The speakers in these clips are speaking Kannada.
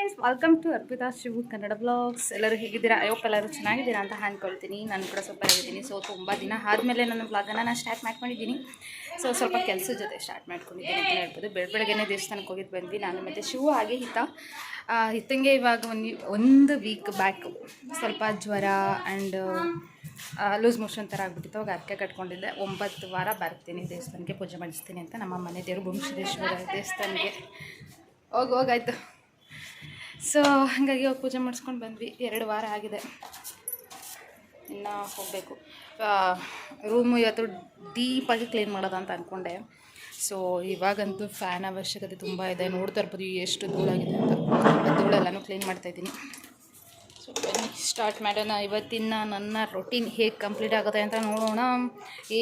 Guys, welcome to Arpita Shivu Kannada blogs. ಎಲ್ಲರೂ ಹೇಗಿದ್ದೀರಾ? ಎಲ್ಲರೂ ಚೆನ್ನಾಗಿದ್ದೀರಾ ಅಂತ ಅಂದ್ಕೊಳ್ತೀನಿ. ನಾನು ಕೂಡ ಸೂಪರ್ ಆಗಿದ್ದೀನಿ. ಸೊ ತುಂಬ ದಿನ ಆದಮೇಲೆ ನನ್ನ ಬ್ಲಾಗನ್ನು ನಾನು ಸ್ಟಾರ್ಟ್ ಮಾಡ್ಕೊಂಡಿದ್ದೀನಿ. ಸೊ ಸ್ವಲ್ಪ ಕೆಲಸದ ಜೊತೆ ಸ್ಟಾರ್ಟ್ ಮಾಡ್ಕೊಂಡಿದ್ದೀನಿ ಅಂತ ಹೇಳ್ಬೋದು. ಬೆಳಗ್ಗೆನೇ ದೇವಸ್ಥಾನಕ್ಕೆ ಹೋಗಿದ್ದು ಬಂದ್ವಿ ನಾನು ಮತ್ತು ಶಿವು. ಹಾಗೆ ಹಿತಂಗೆ ಇವಾಗ ಒಂದು ವೀಕ್ ಬ್ಯಾಕ್ ಸ್ವಲ್ಪ ಜ್ವರ ಆ್ಯಂಡ್ ಲೂಸ್ ಮೋಷನ್ ಥರ ಆಗಿಬಿಟ್ಟಿತ್ತು. ಅವಾಗ ಅರ್ಕೆ ಕಟ್ಕೊಂಡಿದ್ದೆ. 9 ವಾರ ಬರ್ತೀನಿ ದೇವಸ್ಥಾನಕ್ಕೆ, ಪೂಜೆ ಮಾಡಿಸ್ತೀನಿ ಅಂತ ನಮ್ಮ ಮನೆ ದೇವರು ಭೂಮಿಶ್ರೇಶ್ವರ ದೇವಸ್ಥಾನಕ್ಕೆ ಹೋಗಾಯ್ತು. ಸೊ ಹಾಗಾಗಿ ಹೋಗಿ ಪೂಜೆ ಮಾಡಿಸ್ಕೊಂಡು ಬಂದ್ವಿ. 2 ವಾರ ಆಗಿದೆ, ಇನ್ನು ಹೋಗಬೇಕು. ರೂಮು ಇವತ್ತು ಡೀಪಾಗಿ ಕ್ಲೀನ್ ಮಾಡೋದು ಅಂತ ಅಂದ್ಕೊಂಡೆ. ಸೊ ಇವಾಗಂತೂ ಫ್ಯಾನ್ ಅವಶ್ಯಕತೆ ತುಂಬ ಇದೆ. ನೋಡ್ತಾ ಇರ್ಬೋದು ಎಷ್ಟು ಧೂಳಾಗಿದೆ ಅಂತ. ಧೂಳೆಲ್ಲನೂ ಕ್ಲೀನ್ ಮಾಡ್ತಾಯಿದ್ದೀನಿ. ಸೊ ಬನ್ನಿ ಸ್ಟಾರ್ಟ್ ಮಾಡೋಣ. ಇವತ್ತಿನ ನನ್ನ ರೊಟೀನ್ ಹೇಗೆ ಕಂಪ್ಲೀಟ್ ಆಗುತ್ತೆ ಅಂತ ನೋಡೋಣ.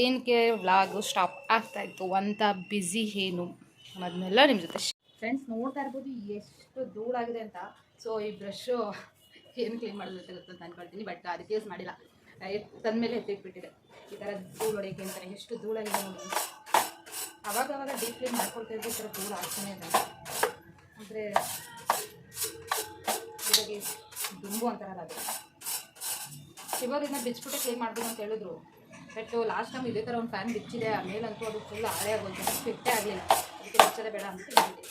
ಏನಕ್ಕೆ ವ್ಲಾಗು ಸ್ಟಾಪ್ ಆಗ್ತಾಯಿತ್ತು ಅಂತ ಬ್ಯುಸಿ ಏನು ಅದನ್ನೆಲ್ಲ ನಿಮ್ಮ ಜೊತೆ ಫ್ರೆಂಡ್ಸ್ ನೋಡ್ತಾ ಇರ್ಬೋದು ಎಷ್ಟು ಧೂಳಾಗಿದೆ ಅಂತ. ಸೊ ಈ ಬ್ರಷು ಏನು ಕ್ಲೀನ್ ಮಾಡೋದು ಅಂತ ಅಂದ್ಕೊಳ್ತೀನಿ, ಬಟ್ ಅದಕ್ಕೆ ಯೂಸ್ ಮಾಡಿಲ್ಲ. ತಂದಮೇಲೆ ಎತ್ತಿಟ್ಬಿಟ್ಟಿದೆ. ಈ ಥರ ಧೂಳು ಹೊಡೆಯೋಕೆ ಅಂತಾರೆ. ಎಷ್ಟು ಧೂಳಾಗಿದೆ ನೋಡಿ. ಅವಾಗವಾಗ ಡೀಪ್ ಕ್ಲೀನ್ ಮಾಡ್ಕೊಳ್ತಾ ಇದ್ದು ಈ ಥರ ಧೂಳು ಆಗ್ತಾನೆ ಇದೆ. ಅಂದರೆ ಇದಾಗಿ ದುಂಬು ಅಂತಾರಲ್ಲ ಅದು. ಶಿವರಿಂದ ಬಿಚ್ಚಿಬಿಟ್ಟೆ ಕ್ಲೀನ್ ಮಾಡಬೇಕು ಅಂತ ಹೇಳಿದ್ರು. ಬಟ್ ಲಾಸ್ಟ್ ಟೈಮ್ ಇದೇ ಥರ ಒಂದು ಫ್ಯಾನ್ ಬಿಚ್ಚಿದೆ. ಆಮೇಲಂತೂ ಅದು ಫುಲ್ ಆಳೆ ಆಗೋಯ್ತು, ಫಿಟ್ಟೇ ಆಗಲಿಲ್ಲ. ಅದಕ್ಕೆ ಬಿಚ್ಚೋದೇ ಬೇಡ ಅಂತ ಹೇಳಿದೆ.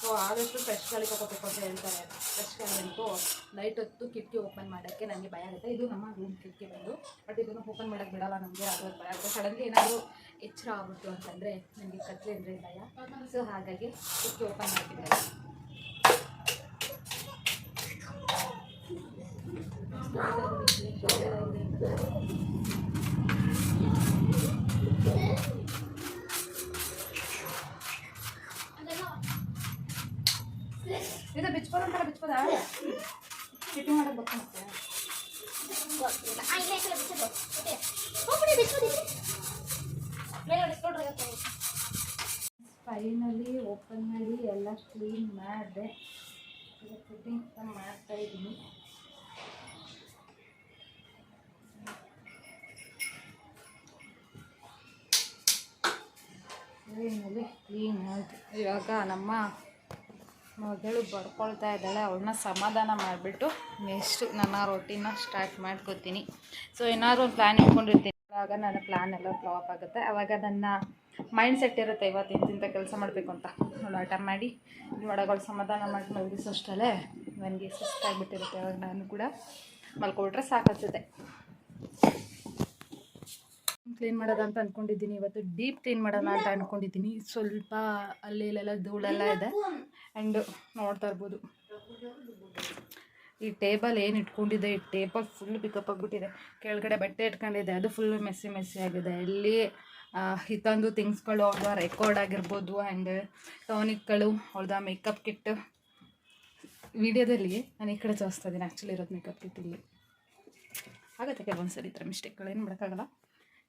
ಸೊ ಆದಷ್ಟು ಫ್ರೆಶ್ ಗಾಳಿ ತಗೋಬೇಕು ಅಂತ ಹೇಳ್ತಾರೆ. ಫ್ರೆಶ್ ಗಾಳಿ ಅಂತೂ ನೈಟ್ ಹೊತ್ತು ಕಿಟಕಿ ಓಪನ್ ಮಾಡೋಕ್ಕೆ ನನಗೆ ಭಯ ಆಗುತ್ತೆ. ಇದು ನಮ್ಮ ರೂಮ್ ಕಿಟಕಿ ಬಂದು, ಬಟ್ ಇದನ್ನು ಓಪನ್ ಮಾಡೋಕ್ಕೆ ಬಿಡೋಲ್ಲ ನಮಗೆ. ಅದು ಭಯ ಆಗುತ್ತೆ. ಸಡನ್ಲಿ ಏನಾದರೂ ಎಚ್ಚರ ಆಗ್ಬಿಟ್ಟು ಅಂತಂದರೆ ನನಗೆ ಕತ್ಲೆ ಅಂದರೆ ಭಯ. ಸೊ ಹಾಗಾಗಿ ಕಿಟಕಿ ಓಪನ್ ಮಾಡ್ತಿದ್ದೆ. ಇದು ಬಿಚ್ಬೋದು ಅಂತಾರೆ. ಬಿಚ್ಬೋದಾ? ಫಿಟ್ಟಿಂಗ್ ಮಾಡೋದು ಗೊತ್ತಾಗುತ್ತೆ. ಫೈನಲಿ ಓಪನ್ ಮಾಡಿ ಎಲ್ಲ ಕ್ಲೀನ್ ಮಾಡಿದೆ. ಫಿಟ್ಟಿಂಗ್ ಮಾಡ್ತಾಯಿದ್ದೀನಿ. ಫೈನಲಿ ಕ್ಲೀನ್ ಆಯಿತು. ಇವಾಗ ನಮ್ಮ ಮಗಳು ಬರ್ಕೊಳ್ತಾ ಇದ್ದಾಳೆ. ಅವಳನ್ನ ಸಮಾಧಾನ ಮಾಡಿಬಿಟ್ಟು ನೆಕ್ಸ್ಟು ನನ್ನ ರೊಟೀನ ಸ್ಟಾರ್ಟ್ ಮಾಡ್ಕೋತೀನಿ. ಸೊ ಏನಾದರೂ ಒಂದು ಪ್ಲ್ಯಾನ್ ಇಟ್ಕೊಂಡಿರ್ತೀನಿ. ಆವಾಗ ನನ್ನ ಪ್ಲ್ಯಾನ್ ಎಲ್ಲ ಫ್ಲಾಪ್ ಆಗುತ್ತೆ. ಆವಾಗ ನನ್ನ ಮೈಂಡ್ ಸೆಟ್ ಇರುತ್ತೆ ಇವತ್ತು ಇಂಥ ಕೆಲಸ ಮಾಡಬೇಕು ಅಂತ. ಆಟ ಮಾಡಿ ಒಳಗಳು ಸಮಾಧಾನ ಮಾಡಿ ಮಲಗಿಸೋಷ್ಟಲ್ಲೇ ನನಗೆ ಸುಸ್ತಾಗಿಬಿಟ್ಟಿರುತ್ತೆ. ಅವಾಗ ನಾನು ಕೂಡ ಮಲ್ಕೊಬಿಟ್ರೆ ಸಾಕಾಗ್ತದೆ. ಕ್ಲೀನ್ ಮಾಡೋದಂತ ಅಂದ್ಕೊಂಡಿದ್ದೀನಿ. ಇವತ್ತು ಡೀಪ್ ಕ್ಲೀನ್ ಮಾಡೋಣ ಅಂತ ಅಂದ್ಕೊಂಡಿದ್ದೀನಿ. ಸ್ವಲ್ಪ ಅಲ್ಲಿ ಇಲ್ಲೆಲ್ಲ ಧೂಳೆಲ್ಲ ಇದೆ. ಆ್ಯಂಡ್ ನೋಡ್ತಾ ಇರ್ಬೋದು ಈ ಟೇಬಲ್ ಏನು ಇಟ್ಕೊಂಡಿದೆ, ಈ ಟೇಬಲ್ ಫುಲ್ ಪಿಕಪ್ ಆಗಿಬಿಟ್ಟಿದೆ. ಕೆಳಗಡೆ ಬಟ್ಟೆ ಇಟ್ಕೊಂಡಿದೆ, ಅದು ಫುಲ್ ಮೆಸ್ಸಿ ಆಗಿದೆ. ಇಲ್ಲಿ ಹಿತಂದು ಥಿಂಗ್ಸ್ಗಳು, ಅವ್ರದ್ದು ರೆಕಾರ್ಡ್ ಆಗಿರ್ಬೋದು ಆ್ಯಂಡ್ ಟಾನಿಕ್ಗಳು, ಅವ್ರದ್ದು ಮೇಕಪ್ ಕಿಟ್. ವಿಡಿಯೋದಲ್ಲಿ ನಾನು ಈ ಕಡೆ ತೋರಿಸ್ತಾ ಇದ್ದೀನಿ. ಆ್ಯಕ್ಚುಲಿ ಇರೋದು ಮೇಕಪ್ ಕಿಟ್ ಇಲ್ಲಿ ಆಗುತ್ತೆ ಕೆಲವೊಂದು ಸರಿ. ಈ ಥರ ಮಿಸ್ಟೇಕ್ಗಳು ಏನು ಮಾಡೋಕ್ಕಾಗಲ್ಲ.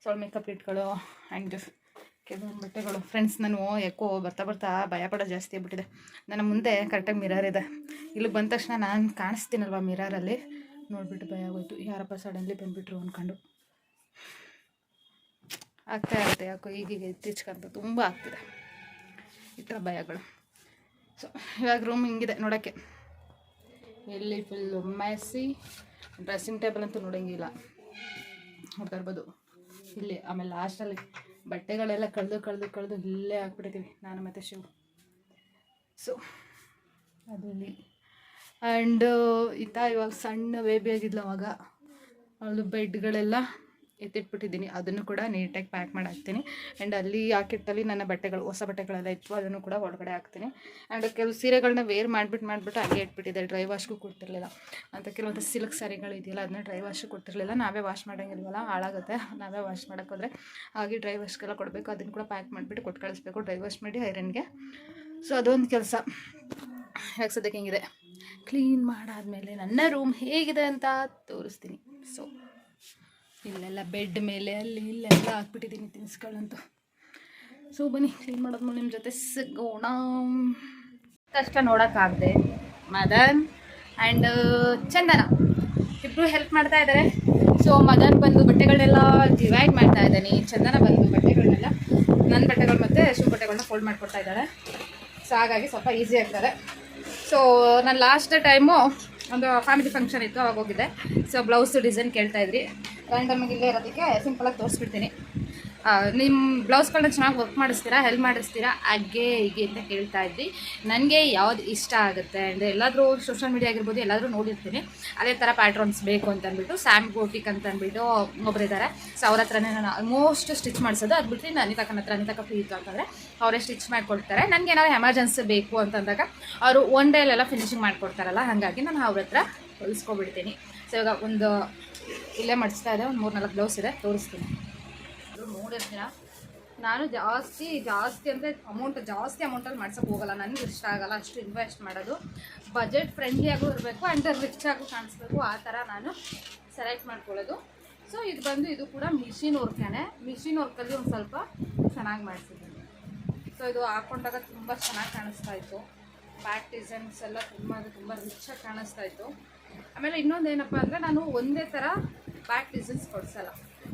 ಸೊ ಮೇಕಪ್ ಕಿಟ್ಗಳು ಆ್ಯಂಡ್ ಕೆಲವೊಂದು ಬಟ್ಟೆಗಳು. ಫ್ರೆಂಡ್ಸ್, ನಾನು ಯಾಕೋ ಬರ್ತಾ ಭಯಪಡೋದು ಜಾಸ್ತಿ ಆಗ್ಬಿಟ್ಟಿದೆ. ನನ್ನ ಮುಂದೆ ಕರೆಕ್ಟಾಗಿ ಮಿರರ್ ಇದೆ. ಇಲ್ಲಿ ಬಂದ ತಕ್ಷಣ ನಾನು ಕಾಣಿಸ್ತೀನಲ್ವ ಮಿರರಲ್ಲಿ, ನೋಡಿಬಿಟ್ಟು ಭಯ ಆಗೋಯ್ತು. ಯಾರಪ್ಪ ಸಡನ್ಲಿ ಬಂದುಬಿಟ್ರು ಅಂದ್ಕೊಂಡು ಆಗ್ತಾ ಇರುತ್ತೆ. ಯಾಕೋ ಈಗೀಗ ಇತ್ತೀಚೆಗಂತ ತುಂಬ ಆಗ್ತಿದೆ ಈ ಥರ ಭಯಗಳು. ಸೊ ಇವಾಗ ರೂಮ್ ಹಿಂಗಿದೆ ನೋಡೋಕ್ಕೆ. ಎಲ್ಲಿ ಫುಲ್ಲು ಮೆಸ್ಸಿ. ಡ್ರೆಸ್ಸಿಂಗ್ ಟೇಬಲ್ ಅಂತೂ ನೋಡೋಂಗಿಲ್ಲ. ನೋಡ್ತಾ ಇರ್ಬೋದು ಇಲ್ಲಿ. ಆಮೇಲೆ ಲಾಸ್ಟಲ್ಲಿ ಬಟ್ಟೆಗಳೆಲ್ಲ ಕಳೆದು ಇಲ್ಲೇ ಹಾಕ್ಬಿಟ್ಟಿದ್ದೀವಿ ನಾನು ಮತ್ತು ಶಿವ್. ಸೊ ಅದು ಇಲ್ಲಿ. ಆ್ಯಂಡ್ ಇವಾಗ ಸಣ್ಣ ಬೇಬಿ ಆಗಿದ್ಲು. ಅವಾಗ ಅವಳು ಬೆಡ್ಗಳೆಲ್ಲ ಎತ್ತಿಟ್ಬಿಟ್ಟಿದ್ದೀನಿ. ಅದನ್ನು ಕೂಡ ನೀಟಾಗಿ ಪ್ಯಾಕ್ ಮಾಡಿ ಹಾಕ್ತೀನಿ. ಆ್ಯಂಡ್ ಅಲ್ಲಿ ಆ ಕಿಟ್ಟಲ್ಲಿ ನನ್ನ ಬಟ್ಟೆಗಳು, ಹೊಸ ಬಟ್ಟೆಗಳೆಲ್ಲ ಇತ್ತು, ಅದನ್ನು ಕೂಡ ಒಳಗಡೆ ಹಾಕ್ತೀನಿ. ಆ್ಯಂಡ್ ಕೆಲವು ಸೀರೆಗಳನ್ನ ವೇರ್ ಮಾಡಿಬಿಟ್ಟು ಹಾಗೆ ಇಟ್ಬಿಟ್ಟಿದ್ದೆ. ಡ್ರೈ ವಾಶ್ಗೂ ಕೊಟ್ಟಿರಲಿಲ್ಲ ಅಂತ. ಕೆಲವೊಂದು ಸಿಲ್ಕ್ ಸ್ಯಾರಿಗಳು ಇದೆಯಲ್ಲ, ಅದನ್ನ ಡ್ರೈ ವಾಶ್ಗೂ ಕೊಟ್ಟಿರಲಿಲ್ಲ. ನಾವೇ ವಾಶ್ ಮಾಡೋಂಗಿಲ್ವಲ್ಲ, ಹಾಳಾಗುತ್ತೆ. ನಾವೇ ವಾಶ್ ಮಾಡೋಕ್ಕೋದ್ರೆ ಹಾಗೆ ಡ್ರೈ ವಾಶ್ಗೆಲ್ಲ ಕೊಡಬೇಕು. ಅದನ್ನು ಕೂಡ ಪ್ಯಾಕ್ ಮಾಡಿಬಿಟ್ಟು ಕೊಟ್ಟು ಕಳಿಸ್ಬೇಕು, ಡ್ರೈ ವಾಶ್ ಮಾಡಿ ಐರನ್ಗೆ. ಸೊ ಅದೊಂದು ಕೆಲಸ. ಯಾಕೆ ಸದ್ಯಕ್ಕೆ ಹಿಂಗಿದೆ. ಕ್ಲೀನ್ ಮಾಡಾದಮೇಲೆ ನನ್ನ ರೂಮ್ ಹೇಗಿದೆ ಅಂತ ತೋರಿಸ್ತೀನಿ. ಸೊ ಇಲ್ಲೆಲ್ಲ ಬೆಡ್ ಮೇಲೆ ಅಲ್ಲಿ ಇಲ್ಲೆಲ್ಲ ಹಾಕ್ಬಿಟ್ಟಿದ್ದೀನಿ ತಿನಿಸ್ಗಳಂತೂ. ಸೊ ಬನ್ನಿ ಕ್ಲೀನ್ ಮಾಡೋದ್ಮೇಲೆ ನಿಮ್ಮ ಜೊತೆ ಸಿಗೋಣ. ಅಷ್ಟ ನೋಡೋಕ್ಕಾಗದೆ ಮದನ್ ಆ್ಯಂಡ್ ಚಂದನ ಇಬ್ಬರು ಹೆಲ್ಪ್ ಮಾಡ್ತಾ ಇದ್ದಾರೆ. ಸೊ ಮದನ್ ಬಂದು ಬಟ್ಟೆಗಳನ್ನೆಲ್ಲ ಡಿವೈಡ್ ಮಾಡ್ತಾ ಇದ್ದಾನೆ. ಚಂದನ ಬಂದು ಬಟ್ಟೆಗಳನ್ನೆಲ್ಲ ನನ್ನ ಬಟ್ಟೆಗಳು ಮತ್ತು ಶಿವ ಬಟ್ಟೆಗಳನ್ನ ಫೋಲ್ಡ್ ಮಾಡಿಕೊಡ್ತಾ ಇದ್ದಾಳೆ. ಸೊ ಹಾಗಾಗಿ ಸ್ವಲ್ಪ ಈಸಿ ಆಗ್ತದೆ. ಸೊ ನಾನು ಲಾಸ್ಟ್ ಟೈಮು ಒಂದು ಫ್ಯಾಮಿಲಿ ಫಂಕ್ಷನ್ ಇತ್ತು, ಅವಾಗ ಹೋಗಿದ್ದೆ. ಸೊ ಬ್ಲೌಸ್ ಡಿಸೈನ್ ಕೇಳ್ತಾಯಿದ್ರಿ, ರ್ಯಾಂಡಮಾಗಿ ಇಲ್ಲೇ ಇರೋದಕ್ಕೆ ಸಿಂಪಲಾಗಿ ತೋರಿಸ್ಬಿಡ್ತೀನಿ. ನಿಮ್ಮ ಬ್ಲೌಸ್ಗಳನ್ನ ಚೆನ್ನಾಗಿ ವರ್ಕ್ ಮಾಡಿಸ್ತೀರಾ, ಹೆಲ್ಪ್ ಮಾಡಿಸ್ತೀರಾ, ಹಾಗೆ ಹೀಗೆ ಅಂತ ಕೇಳ್ತಾ ಇದ್ರಿ. ನನಗೆ ಯಾವ್ದು ಇಷ್ಟ ಆಗುತ್ತೆ ಅಂದರೆ ಎಲ್ಲಾದರೂ ಸೋಷಲ್ ಮೀಡಿಯಾ ಆಗಿರ್ಬೋದು ಎಲ್ಲಾದರೂ ನೋಡಿರ್ತೀನಿ, ಅದೇ ಥರ ಪ್ಯಾಟ್ರನ್ಸ್ ಬೇಕು ಅಂತ ಅಂದ್ಬಿಟ್ಟು ಸ್ಯಾಮ್ ಗೋಟಿಕ್ ಅಂತ ಅಂದ್ಬಿಟ್ಟು ಒಬ್ಬರಿದ್ದಾರೆ. ಸೊ ಅವ್ರ ಹತ್ರನೇ ನಾನು ಆಲ್ಮೋಸ್ಟ್ ಸ್ಟಿಚ್ ಮಾಡಿಸೋದು. ಅದು ಬಿಟ್ಟು ಅನಿತಾಕನ ಹತ್ರ, ಅನಿತಾಕ ಫ್ರೀ ಇತ್ತು ಅಂತಂದರೆ ಅವರೇ ಸ್ಟಿಚ್ ಮಾಡಿಕೊಡ್ತಾರೆ. ನನಗೆ ಏನಾದ್ರು ಎಮರ್ಜೆನ್ಸಿ ಬೇಕು ಅಂತಂದಾಗ ಅವರು ಒನ್ ಡೇಲೆಲ್ಲ ಫಿನಿಶಿಂಗ್ ಮಾಡಿಕೊಡ್ತಾರಲ್ಲ, ಹಾಗಾಗಿ ನಾನು ಅವ್ರ ಹತ್ರ ಹೊಲಿಸ್ಕೊಬಿಡ್ತೀನಿ. ಸೊ ಇವಾಗ ಒಂದು ಇಲ್ಲೇ ಮಾಡಿಸ್ತಾ ಇದೆ, ಒಂದು 3-4 ಬ್ಲೌಸ್ ಇದೆ, ತೋರಿಸ್ತೀನಿ. ನೋಡಿರ್ತೀರ, ನಾನು ಜಾಸ್ತಿ ಅಂದರೆ ಜಾಸ್ತಿ ಅಮೌಂಟಲ್ಲಿ ಮಾಡ್ಸೋಕೆ ಹೋಗಲ್ಲ. ನನಗೆ ಇಷ್ಟ ಆಗಲ್ಲ ಅಷ್ಟು ಇನ್ವೆಸ್ಟ್ ಮಾಡೋದು. ಬಜೆಟ್ ಫ್ರೆಂಡ್ಲಿಯಾಗೂ ಇರಬೇಕು ಆ್ಯಂಡ್ ರಿಚ್ ಆಗು ಕಾಣಿಸ್ಬೇಕು, ಆ ಥರ ನಾನು ಸೆಲೆಕ್ಟ್ ಮಾಡ್ಕೊಳ್ಳೋದು. ಸೊ ಇದು ಬಂದು ಇದು ಕೂಡ ಮಿಷಿನ್ ವರ್ಕೇನೆ. ಮಿಷಿನ್ ವರ್ಕಲ್ಲಿ ಒಂದು ಸ್ವಲ್ಪ ಚೆನ್ನಾಗಿ ಮಾಡಿಸಿದ್ದೀನಿ. ಸೊ ಇದು ಹಾಕೊಂಡಾಗ ತುಂಬ ಚೆನ್ನಾಗಿ ಕಾಣಿಸ್ತಾ ಇತ್ತು. ಬ್ಯಾಕ್ ಡಿಸೈನ್ಸ್ ಎಲ್ಲ ತುಂಬ ರಿಚಾಗಿ ಕಾಣಿಸ್ತಾ ಇತ್ತು. ಆಮೇಲೆ ಇನ್ನೊಂದು ಏನಪ್ಪ ಅಂದರೆ, ನಾನು ಒಂದೇ ಥರ ಬ್ಯಾಕ್ ಡಿಸೈನ್ಸ್ ಕೊಡಿಸಲ್ಲ,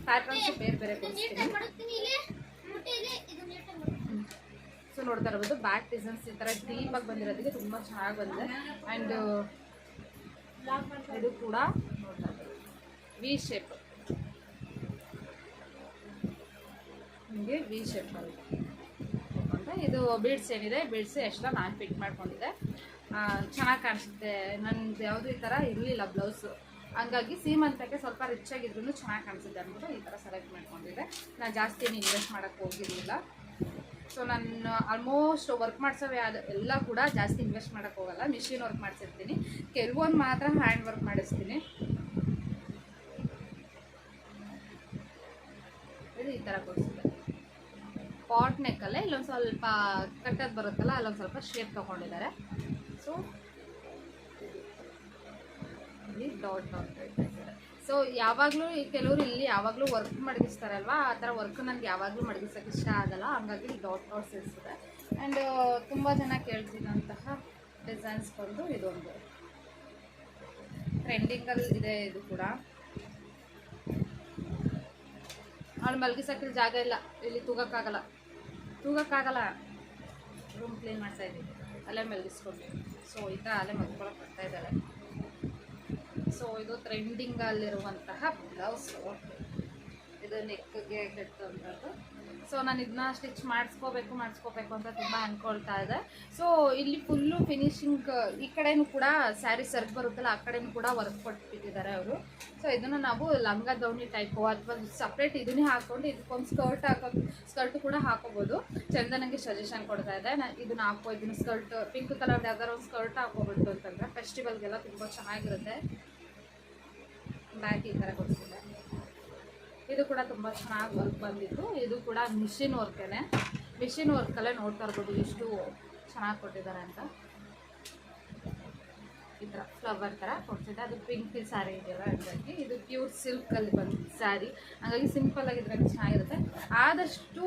ಪ್ಯಾಟ್ರನ್ಸ್ ಬೇರೆ ಬೇರೆ ಕೊಡಿಸ್ತೀನಿ. ಸೊ ನೋಡ್ತಾ ಇರ್ಬೋದು, ಬ್ಯಾಕ್ ಡಿಸೈನ್ಸ್ ಈ ಥರ ಡೀಪಾಗಿ ಬಂದಿರೋದಕ್ಕೆ ತುಂಬ ಚೆನ್ನಾಗಿ ಬಂದಿದೆ. ಆ್ಯಂಡ್ ಇದು ಕೂಡ ನೋಡ್ತಾ ಇರ್ಬೋದು ವಿ ಶೇಪ್, ನಿಮಗೆ ವಿ ಶೇಪ್ ಬರುತ್ತೆ. ಇದು ಬೀಡ್ಸ್ ಏನಿದೆ, ಬೀಡ್ಸ್ ಎಷ್ಟು ನಾನು ಫಿಟ್ ಮಾಡ್ಕೊಂಡಿದ್ದೆ, ಚೆನ್ನಾಗಿ ಕಾಣಿಸುತ್ತೆ. ನನ್ನದು ಯಾವುದೂ ಈ ಥರ ಇರಲಿಲ್ಲ ಬ್ಲೌಸು, ಹಂಗಾಗಿ ಸೀಮಂತಕ್ಕೆ ಸ್ವಲ್ಪ ರಿಚ್ ಆಗಿದ್ರು ಚೆನ್ನಾಗಿ ಕಾಣಿಸುತ್ತೆ ಅಂದ್ಬಿಟ್ಟು ಈ ಥರ ಸೆಲೆಕ್ಟ್ ಮಾಡ್ಕೊಂಡಿದ್ದೆ. ನಾನು ಜಾಸ್ತಿ ಏನು ಇನ್ವೆಸ್ಟ್ ಮಾಡೋಕ್ಕೆ ಹೋಗಿರಲಿಲ್ಲ. ಸೊ ನಾನು ಆಲ್ಮೋಸ್ಟ್ ವರ್ಕ್ ಮಾಡಿಸೋವೆ ಎಲ್ಲ ಕೂಡ ಜಾಸ್ತಿ ಇನ್ವೆಸ್ಟ್ ಮಾಡೋಕ್ಕೆ ಹೋಗಲ್ಲ. ಮಿಷಿನ್ ವರ್ಕ್ ಮಾಡಿಸಿರ್ತೀನಿ, ಕೆಲವೊಂದು ಮಾತ್ರ ಹ್ಯಾಂಡ್ ವರ್ಕ್ ಮಾಡಿಸ್ತೀನಿ. ಇದು ಈ ಥರ ಕೊಡಿಸಿದೆ. ಪಾಟ್ ನೆಕ್ಕಲ್ಲೇ ಇಲ್ಲೊಂದು ಸ್ವಲ್ಪ ಕಟ್ಟೋದು ಬರುತ್ತಲ್ಲ, ಅಲ್ಲೊಂದು ಸ್ವಲ್ಪ ಶೇಪ್ ತೊಗೊಂಡಿದ್ದಾರೆ. ಸೊ ಡಾಟ್ ಇಟ್ಟಿದ್ದಾರೆ. ಸೊ ಯಾವಾಗಲೂ ಕೆಲವರು ಇಲ್ಲಿ ಯಾವಾಗಲೂ ವರ್ಕ್ ಮಡಗಿಸ್ತಾರಲ್ವ, ಆ ಥರ ವರ್ಕ್ ನನಗೆ ಯಾವಾಗಲೂ ಮಡಗಿಸೋಕ್ಕೆ ಇಷ್ಟ ಆಗಲ್ಲ, ಹಂಗಾಗಿ ಡಾಟ್ಸ್ ಇರ್ತದೆ. ಆ್ಯಂಡ್ ತುಂಬ ಜನ ಕೇಳ್ತಿದ್ದಂತಹ ಡಿಸೈನ್ಸ್ ಬಂದು ಇದೊಂದು ಟ್ರೆಂಡಿಂಗಲ್ಲಿ ಇದೆ. ಇದು ಕೂಡ ಅವ್ಳು ಮಲಗಿಸೋಕ್ಕೆ ಜಾಗ ಇಲ್ಲ, ಇಲ್ಲಿ ತೂಗಕ್ಕಾಗಲ್ಲ, ರೂಮ್ ಕ್ಲೀನ್ ಮಾಡ್ತಾ ಇದ್ದೀವಿ, ಅಲ್ಲೇ ಮಲಗಿಸ್ಕೊಂಡು. ಸೊ ಈ ಥರ ಅಲ್ಲೇ ಮಲ್ಕೊಳಕ್ಕೆ ಬರ್ತಾ ಇದ್ದಾಳೆ. ಸೊ ಇದು ಟ್ರೆಂಡಿಂಗಲ್ಲಿರುವಂತಹ ಬ್ಲೌಸು, ಇದು ನೆಕ್ಗೆ ಕಟ್ಟುವಂಥದ್ದು. ಸೊ ನಾನು ಇದನ್ನ ಸ್ಟಿಚ್ ಮಾಡಿಸ್ಕೋಬೇಕು ಅಂತ ತುಂಬ ಅಂದ್ಕೊಳ್ತಾ ಇದೆ. ಸೊ ಇಲ್ಲಿ ಫುಲ್ಲು ಫಿನಿಶಿಂಗ್, ಈ ಕಡೆಯೂ ಕೂಡ ಸ್ಯಾರಿ ಸರ್ಕ್ ಬರುತ್ತಲ್ಲ, ಆ ಕಡೆಯೂ ಕೂಡ ವರ್ಕ್ ಕೊಟ್ಬಿಟ್ಟಿದ್ದಾರೆ ಅವರು. ಸೊ ಇದನ್ನು ನಾವು ಲಂಗ ದೌಣಿ ಟೈಪು ಅಥವಾ ಸಪ್ರೇಟ್ ಇದನ್ನೇ ಹಾಕ್ಕೊಂಡು ಇದಕ್ಕೊಂದು ಸ್ಕರ್ಟ್ ಕೂಡ ಹಾಕೋಬೋದು. ಚಂದನಿಗೆ ಸಜೆಷನ್ ಕೊಡ್ತಾ ಇದೆ, ನಾನು ಇದನ್ನು ಇದನ್ನು ಸ್ಕರ್ಟ್ ಪಿಂಕ್ ಕಲರ್ ಯಾವ್ದಾರು ಒಂದು ಸ್ಕರ್ಟ್ ಹಾಕೋಬಿಟ್ಟು ಅಂತಂದರೆ ಫೆಸ್ಟಿವಲ್ಗೆಲ್ಲ ತುಂಬ ಚೆನ್ನಾಗಿರುತ್ತೆ. ಬ್ಯಾಕ್ ಈ ಥರ ಕೊಡ್ತಿದ್ದೆ. ಇದು ಕೂಡ ತುಂಬ ಚೆನ್ನಾಗಿ ವರ್ಕ್ ಬಂದಿತ್ತು. ಇದು ಕೂಡ ಮಿಷಿನ್ ವರ್ಕೇನೆ. ಮಿಷಿನ್ ವರ್ಕಲ್ಲೇ ನೋಡ್ತಾ ಇರ್ಬೋದು ಎಷ್ಟು ಚೆನ್ನಾಗಿ ಕೊಟ್ಟಿದ್ದಾರೆ ಅಂತ. ಈ ಥರ ಫ್ಲವರ್ ಥರ ಕೊಡ್ತಿದ್ದೆ. ಅದು ಪಿಂಕ್ ಸ್ಯಾರಿ ಇದೆಯಲ್ಲ, ಹಂಗಾಗಿ ಇದು ಪ್ಯೂರ್ ಸಿಲ್ಕಲ್ಲಿ ಬಂದಿದ್ದು ಸ್ಯಾರಿ, ಹಾಗಾಗಿ ಸಿಂಪಲ್ಲಾಗಿದ್ರೆ ಚೆನ್ನಾಗಿರುತ್ತೆ. ಆದಷ್ಟು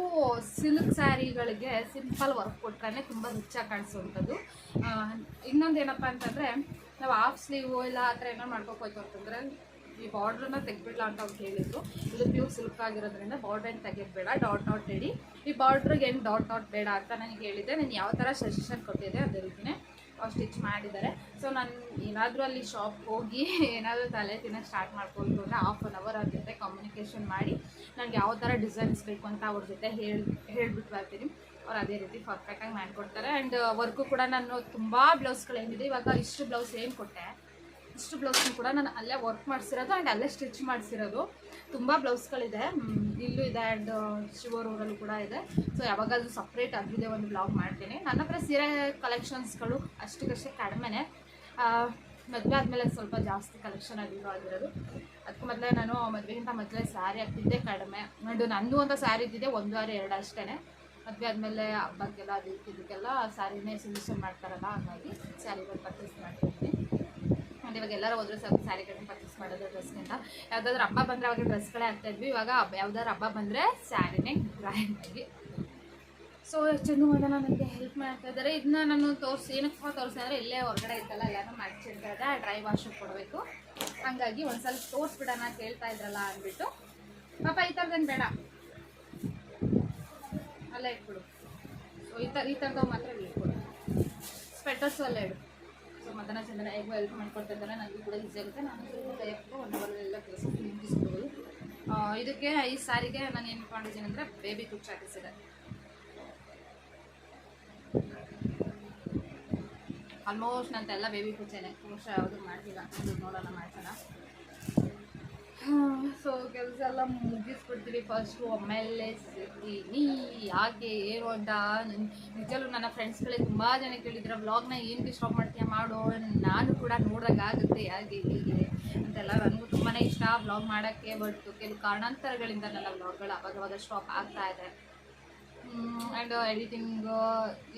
ಸಿಲ್ಕ್ ಸ್ಯಾರಿಗಳಿಗೆ ಸಿಂಪಲ್ ವರ್ಕ್ ಕೊಟ್ಟರೆ ತುಂಬ ರಿಚಾಗಿ ಕಾಣಿಸುವಂಥದ್ದು. ಇನ್ನೊಂದು ಏನಪ್ಪ ಅಂತಂದರೆ, ನಾವು ಹಾಫ್ ಸ್ಲೀವು ಇಲ್ಲ ಆ ಥರ ಏನೋ ಮಾಡ್ಕೋಬೇಕು ಅಂತಂದರೆ ಈ ಬಾರ್ಡ್ರನ್ನ ತೆಗ್ಬಿಡಲ್ಲ ಅಂತ ಅವ್ರು ಹೇಳಿದ್ರು. ಇದು ಪ್ಯೂರ್ ಸಿಲ್ಕ್ ಆಗಿರೋದ್ರಿಂದ ಬಾರ್ಡ್ರ್ ಏನು ತೆಗೆಯಬೇಡ, ಡಾಟ್ ಇಡಿ. ಈ ಬಾರ್ಡ್ರಿಗೆ ಏನು ಡಾಟ್ ಬೇಡ ಅಂತ ನನಗೆ ಹೇಳಿದ್ದೆ. ನಾನು ಯಾವ ಥರ ಸಜೆಷನ್ ಕೊಟ್ಟಿದ್ದೆ ಅದೇ ರೀತಿಯೇ ಅವ್ರು ಸ್ಟಿಚ್ ಮಾಡಿದ್ದಾರೆ. ಸೊ ನಾನು ಏನಾದರೂ ಅಲ್ಲಿ ಶಾಪ್ ಹೋಗಿ ಏನಾದರೂ ತಲೆ ತಿನ್ನೋಕ್ಕೆ ಸ್ಟಾರ್ಟ್ ಮಾಡ್ಕೊಂಡು ಅಂದರೆ ½1 hour ಅವ್ರ ಜೊತೆ ಕಮ್ಯುನಿಕೇಷನ್ ಮಾಡಿ ನನಗೆ ಯಾವ ಥರ ಡಿಸೈನ್ಸ್ ಬೇಕು ಅಂತ ಅವ್ರ ಜೊತೆ ಹೇಳ್ಬಿಟ್ಟು ಬರ್ತೀನಿ. ಅವ್ರು ಅದೇ ರೀತಿ ಪರ್ಫೆಕ್ಟಾಗಿ ಮಾಡಿಕೊಡ್ತಾರೆ. ಆ್ಯಂಡ್ ವರ್ಕು ಕೂಡ ನಾನು ತುಂಬ ಬ್ಲೌಸ್ಗಳೇನಿದೆ, ಇವಾಗ ಇಷ್ಟು ಬ್ಲೌಸ್ ಏನು ಕೊಟ್ಟೆ, ಇಷ್ಟು ಬ್ಲೌಸ್ನ ಕೂಡ ನಾನು ಅಲ್ಲೇ ವರ್ಕ್ ಮಾಡಿಸಿರೋದು ಆ್ಯಂಡ್ ಅಲ್ಲೇ ಸ್ಟಿಚ್ ಮಾಡಿಸಿರೋದು. ತುಂಬ ಬ್ಲೌಸ್ಗಳಿದೆ, ಇಲ್ಲೂ ಇದೆ ಆ್ಯಂಡ್ ಶಿವರೂರಲ್ಲೂ ಕೂಡ ಇದೆ. ಸೊ ಯಾವಾಗಾದ್ರೂ ಸಪ್ರೇಟ್ ಅದಿದೆ ಒಂದು ಬ್ಲಾಗ್ ಮಾಡ್ತೀನಿ. ನನ್ನ ಹತ್ರ ಸೀರೆ ಕಲೆಕ್ಷನ್ಸ್ಗಳು ಅಷ್ಟಕ್ಕಷ್ಟೇ ಕಡಿಮೆನೇ. ಮದುವೆ ಆದಮೇಲೆ ಸ್ವಲ್ಪ ಜಾಸ್ತಿ ಕಲೆಕ್ಷನ್ ಆಗಿರೋದು. ಅದಕ್ಕೆ ಮೊದಲೇ ನಾನು ಮದುವೆಗಿಂತ ಮೊದಲೇ ಸ್ಯಾರಿ ಆಗ್ತಿದ್ದೆ ಕಡಿಮೆ. ಆ್ಯಂಡ್ ನಂದು ಅಂತ ಸ್ಯಾರಿ ಇದ್ದಿದ್ದೆ 1 or 2 ಅಷ್ಟೇ. ಮದುವೆ ಆದಮೇಲೆ ಹಬ್ಬಕ್ಕೆಲ್ಲ ಇದಕ್ಕೆಲ್ಲ ಸ್ಯಾರಿನೇ ಸೆಲೆಕ್ಷನ್ ಮಾಡ್ತಾರಲ್ಲ, ಹಾಗಾಗಿ ಸ್ಯಾರಿಗಳು ಪರ್ಚೇಸ್ ಮಾಡ್ತಿದ್ದೀನಿ. ಆ್ಯಂಡ್ ಇವಾಗ ಎಲ್ಲರೂ ಹೋದ್ರೆ ಸ್ವಲ್ಪ ಸ್ಯಾರಿಗಳನ್ನ ಪರ್ಚೇಸ್ ಮಾಡೋದು ಡ್ರೆಸ್ಗಿಂತ. ಯಾವುದಾದ್ರೂ ಹಬ್ಬ ಬಂದರೆ ಅವಾಗ ಡ್ರೆಸ್ಗಳೇ ಆಗ್ತಾಯಿದ್ವಿ, ಇವಾಗ ಯಾವುದಾದ್ರು ಹಬ್ಬ ಬಂದರೆ ಸ್ಯಾರಿನೇ ಗ್ರ್ಯಾಂಡಾಗಿ. ಸೊ ಚಂದು ಮದನ ನನಗೆ ಹೆಲ್ಪ್ ಮಾಡ್ತಾ ಇದ್ದಾರೆ. ಇದನ್ನ ನಾನು ಏನಕ್ಕೆ ತೋರಿಸಿದ್ರೆ ಇಲ್ಲೇ ಹೊರಗಡೆ ಇತ್ತಲ್ಲ ಎಲ್ಲನೂ ಮಾಡಿಸಿರ್ತಾರೆ, ಡ್ರೈ ವಾಶಿಗೆ ಕೊಡಬೇಕು. ಹಾಗಾಗಿ ಒಂದು ಸ್ವಲ್ಪ ತೋರಿಸ್ಬಿಡೋಣ ಕೇಳ್ತಾ ಇದ್ರಲ್ಲ ಅಂದ್ಬಿಟ್ಟು. ಪಾಪ ಈ ಥರದ್ದೇನು ಬೇಡ, ಅಲ್ಲೇ ಇಟ್ಬಿಡು. ಸೊ ಈ ಥರದವು ಮಾತ್ರ ಇಟ್ಬಿಡು. ಸ್ವೆಟರ್ಸು ಅಲ್ಲೇ ಇಡು. ಸೊ ಮಧ್ಯಾಹ್ನ ಚಂದನ ಹೇಗೂ ಹೆಲ್ಪ್ ಮಾಡ್ಕೊಡ್ತಾ ಇದ್ದಾರೆ, ನನಗೂ ಕೂಡ ಈಸಿ ಆಗುತ್ತೆ. ನಾನು ಸ್ವಲ್ಪ ಕೈ ಹಾಕ್ಬಿಟ್ಟು 1 ಅವರೆಲ್ಲ ಕೆಲಸ ಮುಗಿಸ್ಬೋದು. ಇದಕ್ಕೆ ಈ ಸಾರಿಗೆ ನಾನು ಏನು ಮಾಡ್ಕೊಂಡಿದ್ದೀನಿ ಅಂದರೆ ಬೇಬಿ ಕುಚ್ಚು ಹಾಕಿಸಿದೆ. ಆಲ್ಮೋಸ್ಟ್ ನಂತೆಲ್ಲ ಬೇಬಿ ಕುಚ್ಚೇನೆ, ಬಹುಶಃ ಯಾವುದು ಮಾಡ್ತಿಲ್ಲ, ಅದು ನೋಡೋಣ ಮಾಡ್ಸೋಣ. ಸೊ ಕೆಲಸ ಎಲ್ಲ ಮುಗಿಸ್ಬಿಡ್ತೀವಿ ಫಸ್ಟು, ಆಮೇಲೆ ಸಿಗ್ತೀನಿ. ಯಾಕೆ ಏನು ಅಂತ ನಿಜವೂ ನನ್ನ ಫ್ರೆಂಡ್ಸ್ಗಳೇ ತುಂಬ ಜನ ಕೇಳಿದ್ರೆ ವ್ಲಾಗ್ನ ಏನಕ್ಕೆ ಸ್ಟಾಪ್ ಮಾಡ್ತೀಯ ಮಾಡು, ನಾನು ಕೂಡ ನೋಡೋಕ್ಕಾಗುತ್ತೆ ಹಾಗೆ ಹೀಗೆ ಅಂತೆಲ್ಲ. ನನಗೂ ತುಂಬಾ ಇಷ್ಟ ವ್ಲಾಗ್ ಮಾಡೋಕ್ಕೆ, ಬಟ್ ಕೆಲವು ಕಾರಣಾಂತರಗಳಿಂದ ನನ್ನ ವ್ಲಾಗ್ಗಳು ಅವಾಗವಾಗ ಸ್ಟಾಪ್ ಆಗ್ತಾ ಇದೆ. ಆ್ಯಂಡ್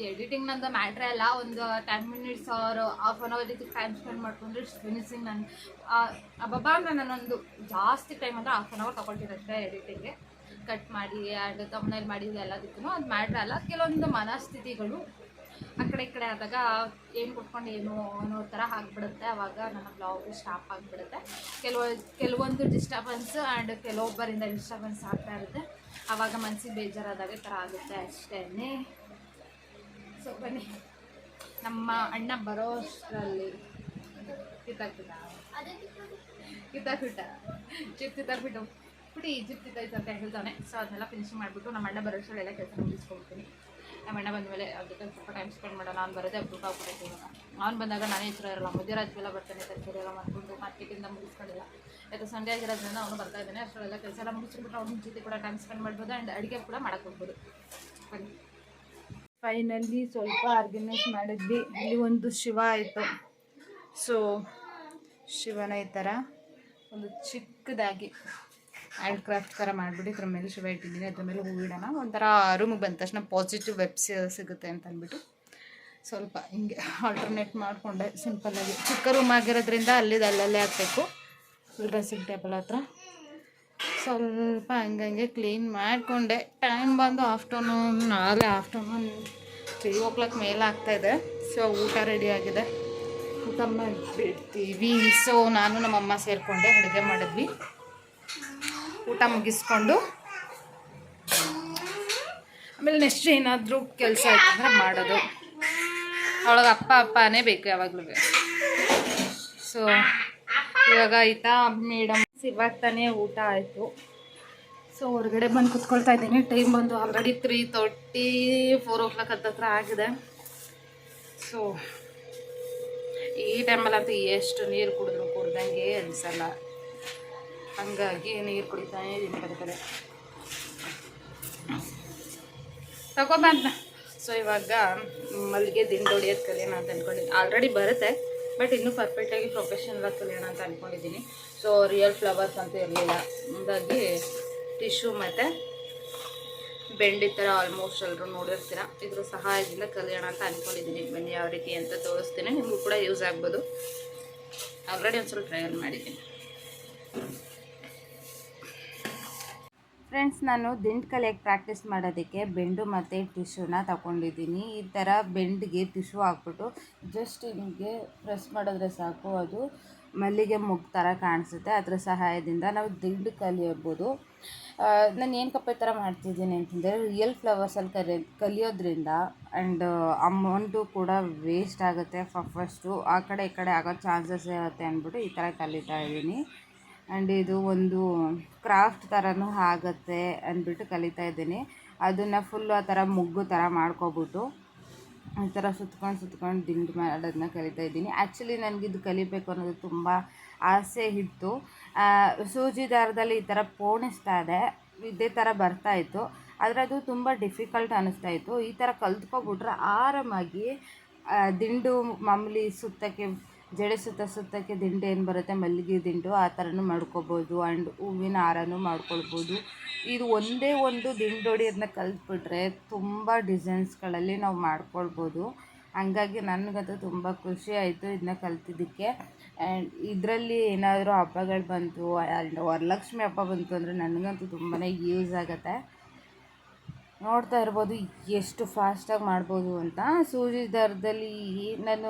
ಎಡಿಟಿಂಗ್ ನಂದು ಮ್ಯಾಟ್ರೇ ಅಲ್ಲ, ಒಂದು 10 minutes or half an hour ಇದಕ್ಕೆ ಟೈಮ್ ಸ್ಪೆಂಡ್ ಮಾಡ್ಕೊಂಡ್ರೆ ಫಿನಿಸಿಂಗ್ ನಾನು ಅಬ್ಬಬ್ಬ ಅಂದರೆ ನಾನೊಂದು ಜಾಸ್ತಿ ಟೈಮ್ ಅಂದರೆ ಹಾಫ್ ಆನ್ ಅವರ್ ತೊಗೊಳ್ತಿರುತ್ತೆ ಎಡಿಟಿಂಗ್ಗೆ. ಕಟ್ ಮಾಡಿ ಆ್ಯಂಡ್ ತಮ್ಮನೇಲಿ ಮಾಡಿ ಎಲ್ಲದಕ್ಕೂ ಅದು ಮ್ಯಾಟ್ರ್ ಅಲ್ಲ. ಕೆಲವೊಂದು ಮನಸ್ಥಿತಿಗಳು ಆ ಕಡೆ ಈ ಕಡೆ ಆದಾಗ ಏನು ಕೊಟ್ಕೊಂಡು ಏನು ಅನ್ನೋ ಥರ ಆಗಿಬಿಡುತ್ತೆ, ಆವಾಗ ನನ್ನ ಬ್ಲಾಗ್ ಸ್ಟಾಪ್ ಆಗಿಬಿಡುತ್ತೆ. ಕೆಲವೊಂದು ಡಿಸ್ಟರ್ಬೆನ್ಸ್ ಆ್ಯಂಡ್ ಕೆಲವೊಬ್ಬರಿಂದ ಡಿಸ್ಟರ್ಬೆನ್ಸ್ ಆಗ್ತಾ ಇರುತ್ತೆ, ಆವಾಗ ಮನಸ್ಸಿಗೆ ಬೇಜಾರಾದಾಗ ಈ ಥರ ಆಗುತ್ತೆ ಅಷ್ಟೇ. ಸೊ ಬನ್ನಿ, ನಮ್ಮ ಅಣ್ಣ ಬರೋ ಅಷ್ಟರಲ್ಲಿ ಕಿತ್ತಾಕ್ಬಿಟ್ಟ ಚಿಪ್ ಕಿತ್ತಾಕ್ಬಿಟ್ಟು ಪುಟಿ ಜಿಪ್ ಕಿತ್ತಾಯ್ತು ಅಂತ ಹೇಳ್ತಾನೆ. ಸೊ ಅದನ್ನೆಲ್ಲ ಫಿನಿಶಿಂಗ್ ಮಾಡಿಬಿಟ್ಟು ನಮ್ಮ ಅಣ್ಣ ಬರೋ ಅಷ್ಟರಲ್ಲೆಲ್ಲ ಕೆಲಸ ಮುಗಿಸ್ಕೊಳ್ತೀನಿ. ನಮ್ಮ ಅಣ್ಣ ಬಂದಮೇಲೆ ಅವ್ರ ಜೊತೆ ಸ್ವಲ್ಪ ಟೈಮ್ ಸ್ಪೆಂಡ್ ಮಾಡೋಣ. ನಾನು ಬರೋದೇ ಅಪ್ರೂಪ ಆಗ್ಬಿಟ್ಟೈತೆ ಇವಾಗ. ಅವ್ನು ಬಂದಾಗ ನಾನೇ ಹೆಸರು ಇರಲ್ಲ, ಮಧ್ಯರಾತ್ರಿಯೆಲ್ಲ ಬರ್ತಾನೆ, ತರಕಾರಿ ಎಲ್ಲ ಮಾಡ್ಕೊಂಡು ಮಾರ್ಕೆಟಿಂದ ಮುಗಿಸ್ಕೊಂಡಿಲ್ಲ. ಯಾಕೆ ಸಂಡೇ ಆಗಿರೋದ್ರಿಂದ ಅವನು ಬರ್ತಾ ಇದ್ದಾನೆ. ಅಷ್ಟರಲ್ಲೆಲ್ಲ ಕೆಲಸ ಎಲ್ಲ ಮುಗಿಸ್ಬಿಟ್ಟು ಅವ್ನ ಜೊತೆ ಕೂಡ ಟೈಮ್ ಸ್ಪೆಂಡ್ ಮಾಡ್ಬೋದು ಆ್ಯಂಡ್ ಅಡುಗೆ ಕೂಡ ಮಾಡೋಕ್ಕೆ ಹೋಗ್ಬೋದು. ಫೈನಲಿ ಸ್ವಲ್ಪ ಆರ್ಗನೈಸ್ ಮಾಡಿದ್ವಿ. ಇಲ್ಲಿ ಒಂದು ಶಿವ ಆಯಿತು. ಸೊ ಶಿವನ ಈ ಥರ ಒಂದು ಚಿಕ್ಕದಾಗಿ ಹ್ಯಾಂಡ್ ಕ್ರಾಫ್ಟ್ ಥರ ಮಾಡಿಬಿಟ್ಟು ಇದ್ರ ಮೇಲೆ ಶಿವ ಇಟ್ಟಿದ್ದೀನಿ. ಅದ್ರ ಮೇಲೆ ಹೂವಿಡೋಣ, ಒಂಥರ ರೂಮಿಗೆ ಬಂದ ತಕ್ಷಣ ಪಾಸಿಟಿವ್ ವೆಬ್ಸ್ ಸಿಗುತ್ತೆ ಅಂತ ಅಂದ್ಬಿಟ್ಟು ಸ್ವಲ್ಪ ಹಿಂಗೆ ಆಲ್ಟರ್ನೇಟ್ ಮಾಡಿಕೊಂಡೆ ಸಿಂಪಲ್ಲಾಗಿ. ಚಿಕ್ಕ ರೂಮ್ ಆಗಿರೋದ್ರಿಂದ ಅಲ್ಲೇ ಹಾಕಬೇಕು. ಡ್ರೆಸ್ಸಿಂಗ್ ಟೇಬಲ್ ಹತ್ರ ಸ್ವಲ್ಪ ಹಂಗಂಗೆ ಕ್ಲೀನ್ ಮಾಡಿಕೊಂಡೆ. ಟೈಮ್ ಬಂದು ಆಫ್ಟರ್ನೂನ್ 3 ಮೇಲೆ ಆಗ್ತಾಯಿದೆ. ಸೊ ಊಟ ರೆಡಿ ಆಗಿದೆ, ಊಟ ಮಾಡಿಬಿಡ್ತೀವಿ. ಸೊ ನಾನು ನಮ್ಮಮ್ಮ ಸೇರಿಕೊಂಡೆ ಅಡುಗೆ ಮಾಡಿದ್ವಿ. ಊಟ ಮುಗಿಸ್ಕೊಂಡು ಆಮೇಲೆ ನೆಕ್ಸ್ಟ್ ಏನಾದರೂ ಕೆಲಸ ಆಯ್ತಂದ್ರೆ ಮಾಡೋದು. ಅವಳಿಗೆ ಅಪ್ಪನೇ ಬೇಕು ಯಾವಾಗಲೂ. ಸೊ ಇವಾಗ ಆಯಿತಾ ಮೇಡಮ್, ಇವಾಗ ತಾನೇ ಊಟ ಆಯಿತು. ಸೊ ಹೊರಗಡೆ ಬಂದು ಕುತ್ಕೊಳ್ತಾ ಇದ್ದೀನಿ. ಟೈಮ್ ಬಂದು ಆಲ್ರೆಡಿ 3:30 4 ಹತ್ತತ್ರ ಆಗಿದೆ. ಸೊ ಈ ಟೈಮಲ್ಲಂತೂ ಎಷ್ಟು ನೀರು ಕುಡ್ದಂಗೆ ಅನಿಸಲ್ಲ, ಹಂಗಾಗಿ ನೀರು ಕುಡಿತಾನೆ ಇದ್ದೀನಿ ಪದೇ ತಗೊಬಂದ. ಸೊ ಇವಾಗ ಮಲ್ಲಿಗೆ ದಿಂಡು ಹೊಡಿಯೋದು ಕಲಿಯೋಣ ಅಂತ ಅಂದ್ಕೊಂಡಿದ್ದೀನಿ. ಆಲ್ರೆಡಿ ಬರುತ್ತೆ, ಬಟ್ ಇನ್ನೂ ಪರ್ಫೆಕ್ಟಾಗಿ ಪ್ರೊಫೆಷನಲಾಗಿ ಕಲಿಯೋಣ ಅಂತ ಅಂದ್ಕೊಂಡಿದ್ದೀನಿ. ಸೊ ರಿಯಲ್ ಫ್ಲವರ್ಸ್ ಅಂತೂ ಇರಲಿಲ್ಲ, ಹಾಗಾಗಿ ಟಿಶ್ಯೂ ಮತ್ತು ಬೆಂಡಿ ಥರ ಆಲ್ಮೋಸ್ಟ್ ಎಲ್ಲರೂ ನೋಡಿರ್ತೀರ, ಇದ್ರ ಸಹಾಯದಿಂದ ಕಲಿಯೋಣ ಅಂತ ಅಂದ್ಕೊಂಡಿದ್ದೀನಿ. ಬನ್ನಿ ಯಾವ ರೀತಿ ಅಂತ ತೋರಿಸ್ತೀನಿ, ನಿಮಗೂ ಕೂಡ ಯೂಸ್ ಆಗ್ಬೋದು. ಆಲ್ರೆಡಿ ಒಂದು ಸ್ವಲ್ಪ ಟ್ರಯಲ್ ಮಾಡಿದ್ದೀನಿ. ಫ್ರೆಂಡ್ಸ್, ನಾನು ದಿಂಡು ಕಲಿಯೋಕ್ಕೆ ಪ್ರಾಕ್ಟೀಸ್ ಮಾಡೋದಕ್ಕೆ ಬೆಂಡು ಮತ್ತು ಟಿಶ್ಯೂನ ತಗೊಂಡಿದ್ದೀನಿ. ಈ ಥರ ಬೆಂಡಿಗೆ ಟಿಶ್ಯೂ ಹಾಕ್ಬಿಟ್ಟು ಜಸ್ಟ್ ಹಿಂಗೆ ಪ್ರೆಸ್ ಮಾಡಿದ್ರೆ ಸಾಕು, ಅದು ಮಲ್ಲಿಗೆ ಮೊಗ್ಗು ಥರ ಕಾಣಿಸುತ್ತೆ. ಅದರ ಸಹಾಯದಿಂದ ನಾವು ದಿಂಡು ಕಲಿಯಬೋದು. ನಾನು ಏನಕ್ಕಪ್ಪ ಈ ಥರ ಮಾಡ್ತಿದ್ದೀನಿ ಅಂತಂದರೆ, ರಿಯಲ್ ಫ್ಲವರ್ಸಲ್ಲಿ ಕಲಿಯೋದ್ರಿಂದ ಆ್ಯಂಡ್ ಅಮೌಂಟು ಕೂಡ ವೇಸ್ಟ್ ಆಗುತ್ತೆ. ಫಸ್ಟು ಆ ಕಡೆ ಈ ಕಡೆ ಆಗೋ ಚಾನ್ಸಸ್ ಇರುತ್ತೆ ಅಂದ್ಬಿಟ್ಟು ಈ ಥರ ಕಲಿತಾ ಇದ್ದೀನಿ. ಆ್ಯಂಡ್ ಇದು ಒಂದು ಕ್ರಾಫ್ಟ್ ಥರನೂ ಆಗುತ್ತೆ ಅಂದ್ಬಿಟ್ಟು ಕಲಿತಾ ಇದ್ದೀನಿ. ಅದನ್ನು ಫುಲ್ಲು ಆ ಥರ ಮುಗ್ಗು ಥರ ಮಾಡ್ಕೊಬಿಟ್ಟು ಈ ಥರ ಸುತ್ಕೊಂಡು ದಿಂಡು ಮಾಡೋದನ್ನ ಕಲಿತಾ ಇದ್ದೀನಿ. ಆ್ಯಕ್ಚುಲಿ ನನಗಿದು ಕಲಿಬೇಕು ಅನ್ನೋದು ತುಂಬ ಆಸೆ ಇತ್ತು. ಸೂಜಿ ದಾರದಲ್ಲಿ ಈ ಥರ ಪೋಣಿಸ್ತಾ ಇದೆ, ಇದೇ ಥರ ಬರ್ತಾಯಿತ್ತು. ಆದರೆ ಅದು ತುಂಬ ಡಿಫಿಕಲ್ಟ್ ಅನ್ನಿಸ್ತಾಯಿತ್ತು. ಈ ಥರ ಕಲ್ತ್ಕೊಬಿಟ್ರೆ ಆರಾಮಾಗಿ ದಿಂಡು ಮಾಮೂಲಿ ಸುತ್ತಕ್ಕೆ ಜಡೆ ಸುತ್ತಕ್ಕೆ ದಿಂಡು ಏನು ಬರುತ್ತೆ ಮಲ್ಲಿಗೆ ದಿಂಡು, ಆ ಥರನೂ ಮಾಡ್ಕೊಬೋದು. ಆ್ಯಂಡ್ ಹೂವಿನ ಹಾರನೂ ಮಾಡ್ಕೊಳ್ಬೋದು. ಇದು ಒಂದೇ ಒಂದು ದಿಂಡು ಹೊಡಿಯೋದನ್ನ ಕಲ್ತ್ಬಿಟ್ರೆ ತುಂಬ ಡಿಸೈನ್ಸ್ಗಳಲ್ಲಿ ನಾವು ಮಾಡ್ಕೊಳ್ಬೋದು. ಹಂಗಾಗಿ ನನಗಂತೂ ತುಂಬ ಖುಷಿ ಆಯಿತು ಇದನ್ನ ಕಲ್ತಿದ್ದಕ್ಕೆ. ಆ್ಯಂಡ್ ಇದರಲ್ಲಿ ಏನಾದರೂ ಹಬ್ಬಗಳು ಬಂತು, ಆ್ಯಂಡ್ ವರಲಕ್ಷ್ಮಿ ಹಬ್ಬ ಬಂತು ಅಂದರೆ ನನಗಂತೂ ತುಂಬಾ ಯೂಸ್ ಆಗುತ್ತೆ. ನೋಡ್ತಾ ಇರ್ಬೋದು ಎಷ್ಟು ಫಾಸ್ಟಾಗಿ ಮಾಡ್ಬೋದು ಅಂತ. ಸೂಜಿ ದಾರದಲ್ಲಿ ನಾನು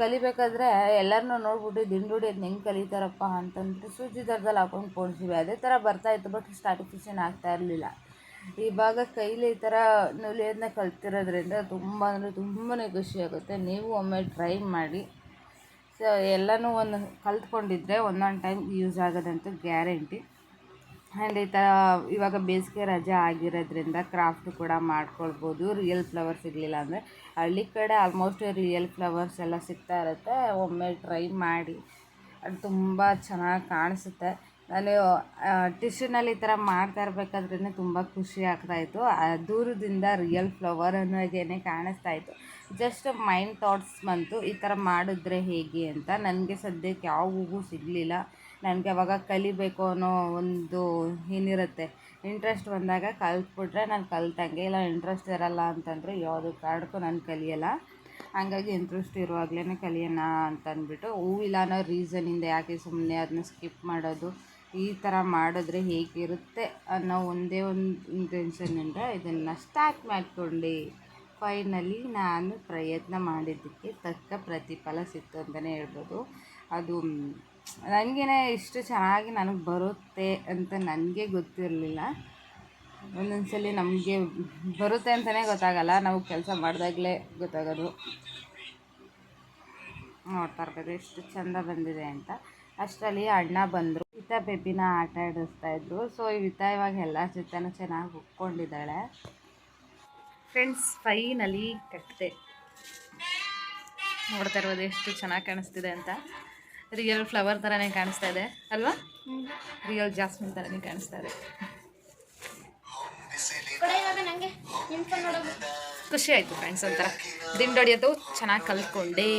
ಕಲಿಬೇಕಾದ್ರೆ ಎಲ್ಲರನ್ನೂ ನೋಡ್ಬಿಟ್ಟು ದಿಂಡು ಹೊಡಿಯೋದನ್ನ ಹೆಂಗೆ ಕಲಿತಾರಪ್ಪ ಅಂತಂದ್ಬಿಟ್ಟು ಸೂಜಿ ದಾರದಲ್ಲಿ ಹಾಕೊಂಡು ಪೋಣಿಸಿವಿ. ಅದೇ ಥರ ಬರ್ತಾಯಿತ್ತು, ಬಟ್ ಸ್ಟಾರ್ಟಿಫಿಕೇಷನ್ ಆಗ್ತಾ ಇರಲಿಲ್ಲ. ಇವಾಗ ಕೈಲಿ ಈ ಥರ ನೂಲಿಯೋದನ್ನ ಕಲ್ತಿರೋದ್ರಿಂದ ತುಂಬ ಅಂದರೆ ತುಂಬಾ ಖುಷಿಯಾಗುತ್ತೆ. ನೀವು ಒಮ್ಮೆ ಟ್ರೈ ಮಾಡಿ. ಸೊ ಎಲ್ಲನೂ ಒಂದು ಕಲ್ತ್ಕೊಂಡಿದ್ರೆ ಒಂದೊಂದು ಟೈಮ್ ಯೂಸ್ ಆಗೋದಂತೂ ಗ್ಯಾರಂಟಿ. ಆ್ಯಂಡ್ ಈ ಥರ ಇವಾಗ ಬೇಸಿಗೆ ರಜೆ ಆಗಿರೋದ್ರಿಂದ ಕ್ರಾಫ್ಟ್ ಕೂಡ ಮಾಡ್ಕೊಳ್ಬೋದು. ರಿಯಲ್ ಫ್ಲವರ್ ಸಿಗಲಿಲ್ಲ ಅಂದರೆ ಹಳ್ಳಿ ಕಡೆ ಆಲ್ಮೋಸ್ಟ್ ರಿಯಲ್ ಫ್ಲವರ್ಸ್ ಎಲ್ಲ ಸಿಗ್ತಾ ಇರುತ್ತೆ. ಒಮ್ಮೆ ಟ್ರೈ ಮಾಡಿ, ಅದು ತುಂಬ ಚೆನ್ನಾಗಿ ಕಾಣಿಸುತ್ತೆ. ನಾನು ಟಿಶ್ಯೂನಲ್ಲಿ ಈ ಥರ ಮಾಡ್ತಾ ಇರಬೇಕಾದ್ರೇ ತುಂಬ ಖುಷಿ ಆಗ್ತಾಯಿತ್ತು. ದೂರದಿಂದ ರಿಯಲ್ ಫ್ಲವರ್ ಅನ್ನೋಗೇನೆ ಕಾಣಿಸ್ತಾಯಿತ್ತು. ಜಸ್ಟ್ ಮೈಂಡ್ ಥಾಟ್ಸ್ ಬಂತು, ಈ ಥರ ಮಾಡಿದ್ರೆ ಹೇಗೆ ಅಂತ. ನನಗೆ ಸದ್ಯಕ್ಕೆ ಯಾವ ಹೂವು ಸಿಗಲಿಲ್ಲ. ನನಗೆ ಅವಾಗ ಕಲಿಬೇಕು ಅನ್ನೋ ಒಂದು ಏನಿರುತ್ತೆ, ಇಂಟ್ರೆಸ್ಟ್ ಬಂದಾಗ ಕಲ್ತ್ಬಿಟ್ರೆ ನಾನು ಕಲ್ತಂಗೆ. ಇಲ್ಲ ಇಂಟ್ರೆಸ್ಟ್ ಇರಲ್ಲ ಅಂತಂದರೆ ಯಾವುದೇ ಕಾರಣಕ್ಕೂ ನಾನು ಕಲಿಯಲ್ಲ. ಹಾಗಾಗಿ ಇಂಟ್ರೆಸ್ಟ್ ಇರುವಾಗಲೇ ಕಲಿಯೋಣ ಅಂತ ಅಂದ್ಬಿಟ್ಟು, ಹೂವಿಲ್ಲ ಅನ್ನೋ ರೀಸನಿಂದ ಯಾಕೆ ಸುಮ್ಮನೆ ಅದನ್ನ ಸ್ಕಿಪ್ ಮಾಡೋದು, ಈ ಥರ ಮಾಡಿದ್ರೆ ಹೇಗಿರುತ್ತೆ ಅನ್ನೋ ಒಂದೇ ಒಂದು ಇಂಟೆನ್ಷನ್ನಿಂದ ಇದನ್ನು ಸ್ಟಾರ್ಟ್ ಮಾಡಿಕೊಂಡೆ. ಫೈನಲಿ ನಾನು ಪ್ರಯತ್ನ ಮಾಡಿದ್ದಕ್ಕೆ ತಕ್ಕ ಪ್ರತಿಫಲ ಸಿಕ್ತು ಅಂತಲೇ ಹೇಳ್ಬೋದು. ಅದು ನನಗೇ ಇಷ್ಟು ಚೆನ್ನಾಗಿ ನನಗೆ ಬರುತ್ತೆ ಅಂತ ನನಗೆ ಗೊತ್ತಿರಲಿಲ್ಲ. ಒಂದೊಂದು ಸಲ ನಮಗೆ ಬರುತ್ತೆ ಅಂತಲೇ ಗೊತ್ತಾಗಲ್ಲ, ನಾವು ಕೆಲಸ ಮಾಡಿದಾಗಲೇ ಗೊತ್ತಾಗೋದು. ನೋಡ್ತಾ ಇರ್ಬೋದು ಎಷ್ಟು ಚೆಂದ ಬಂದಿದೆ ಅಂತ. ಅಷ್ಟರಲ್ಲಿ ಅಣ್ಣ ಬಂದರು. ವಿತಾ ಬೇಬಿನ ಆಟ ಆಡಿಸ್ತಾಯಿದ್ರು. ಸೊ ವಿತಾ ಇವಾಗ ಎಲ್ಲ ಜೊತೆನೂ ಚೆನ್ನಾಗಿ ಒಪ್ಕೊಂಡಿದ್ದಾಳೆ. ಫ್ರೆಂಡ್ಸ್ ಫೈನಲಿ ಕಟ್ಟಿದೆ. ನೋಡ್ತಾ ಇರ್ಬೋದು ಎಷ್ಟು ಚೆನ್ನಾಗಿ ಕಾಣಿಸ್ತಿದೆ ಅಂತ. ರಿಯಲ್ ಫ್ಲವರ್ ಥರನೇ ಕಾಣಿಸ್ತಾ ಇದೆ ಅಲ್ವಾ? ರಿಯಲ್ ಜಾಸ್ಮಿನ್ ಥರನೇ ಕಾಣಿಸ್ತಾ ಇದೆ. ಖುಷಿ ಆಯಿತು ಫ್ರೆಂಡ್ಸ್. ಒಂಥರ ದಿಂಡೊಡಿಯೋದು ಚೆನ್ನಾಗಿ ಕಲ್ತ್ಕೊಂಡೆ.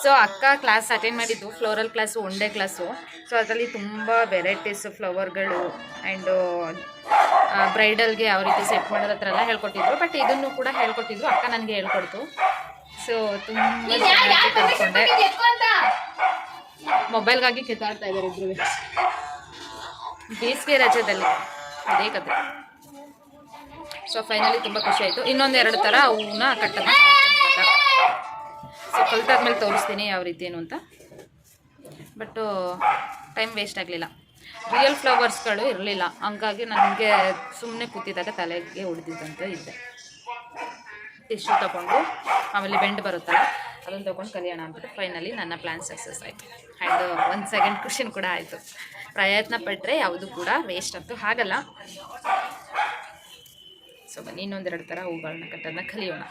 ಸೊ ಅಕ್ಕ ಕ್ಲಾಸ್ ಅಟೆಂಡ್ ಮಾಡಿದ್ದು floral class, one day class. So ಅದರಲ್ಲಿ ತುಂಬ ವೆರೈಟೀಸ್ ಫ್ಲವರ್ಗಳು ಆ್ಯಂಡು ಬ್ರೈಡಲ್ಗೆ ಯಾವ ರೀತಿ ಸೆಟ್ ಮಾಡೋದ್ರ ಹತ್ರ ಎಲ್ಲ ಹೇಳ್ಕೊಟ್ಟಿದ್ರು. ಬಟ್ ಇದನ್ನು ಕೂಡ ಹೇಳ್ಕೊಟ್ಟಿದ್ರು, ಅಕ್ಕ ನನಗೆ ಹೇಳ್ಕೊಡ್ತು. ಸೊ ತುಂಬ ಚೆನ್ನಾಗಿ ಕಲ್ತ್ಕೊಂಡೆ. ಮೊಬೈಲ್ಗಾಗಿ ಕಿತ್ತಾಡ್ತಾ ಇದ್ದಾರೆ ಇಬ್ರು. ಬೇಸಿಗೆ ರಜದಲ್ಲಿ ಅದೇ ಕತೆ. ಸೊ ಫೈನಲಿ ತುಂಬ ಖುಷಿ ಆಯಿತು. ಇನ್ನೊಂದು 2 ಥರ ಹೂವನ್ನ ಕಟ್ಟೋದು. ಸೊ ಕಲ್ತಾದ್ಮೇಲೆ ತೋರಿಸ್ತೀನಿ ಯಾವ ರೀತಿ ಏನು ಅಂತ. ಬಟ್ಟು ಟೈಮ್ ವೇಸ್ಟ್ ಆಗಲಿಲ್ಲ. ರಿಯಲ್ ಫ್ಲವರ್ಸ್ಗಳು ಇರಲಿಲ್ಲ, ಹಂಗಾಗಿ ನನಗೆ ಸುಮ್ಮನೆ ಕೂತಿದ್ದಾಗ ತಲೆಗೆ ಹೊಡೆದಿದ್ದಂತ ಇದ್ದೆ. ಟಿಶ್ಯೂ ತೊಗೊಂಡು ಆಮೇಲೆ ಬೆಂಡ್ ಬರುತ್ತಲ್ಲ ಅದನ್ನು ತೊಗೊಂಡು ಕಲಿಯೋಣ ಅಂದ್ಬಿಟ್ಟು ಫೈನಲಿ ನನ್ನ ಪ್ಲ್ಯಾನ್ ಸಕ್ಸಸ್ ಆಯಿತು. ಆ್ಯಂಡ್ 1 ಸೆಕೆಂಡ್ ಖುಷಿನೂ ಕೂಡ ಆಯಿತು. ಪ್ರಯತ್ನ ಪಟ್ಟರೆ ಯಾವುದು ಕೂಡ ವೇಸ್ಟ್ ಅಂತೂ ಆಗಲ್ಲ. ಸೊ ಬನ್ನಿ ಇನ್ನೊಂದು 2 ಥರ ಹೂಗಳನ್ನ ಕಟ್ಟೋದನ್ನ ಕಲಿಯೋಣ.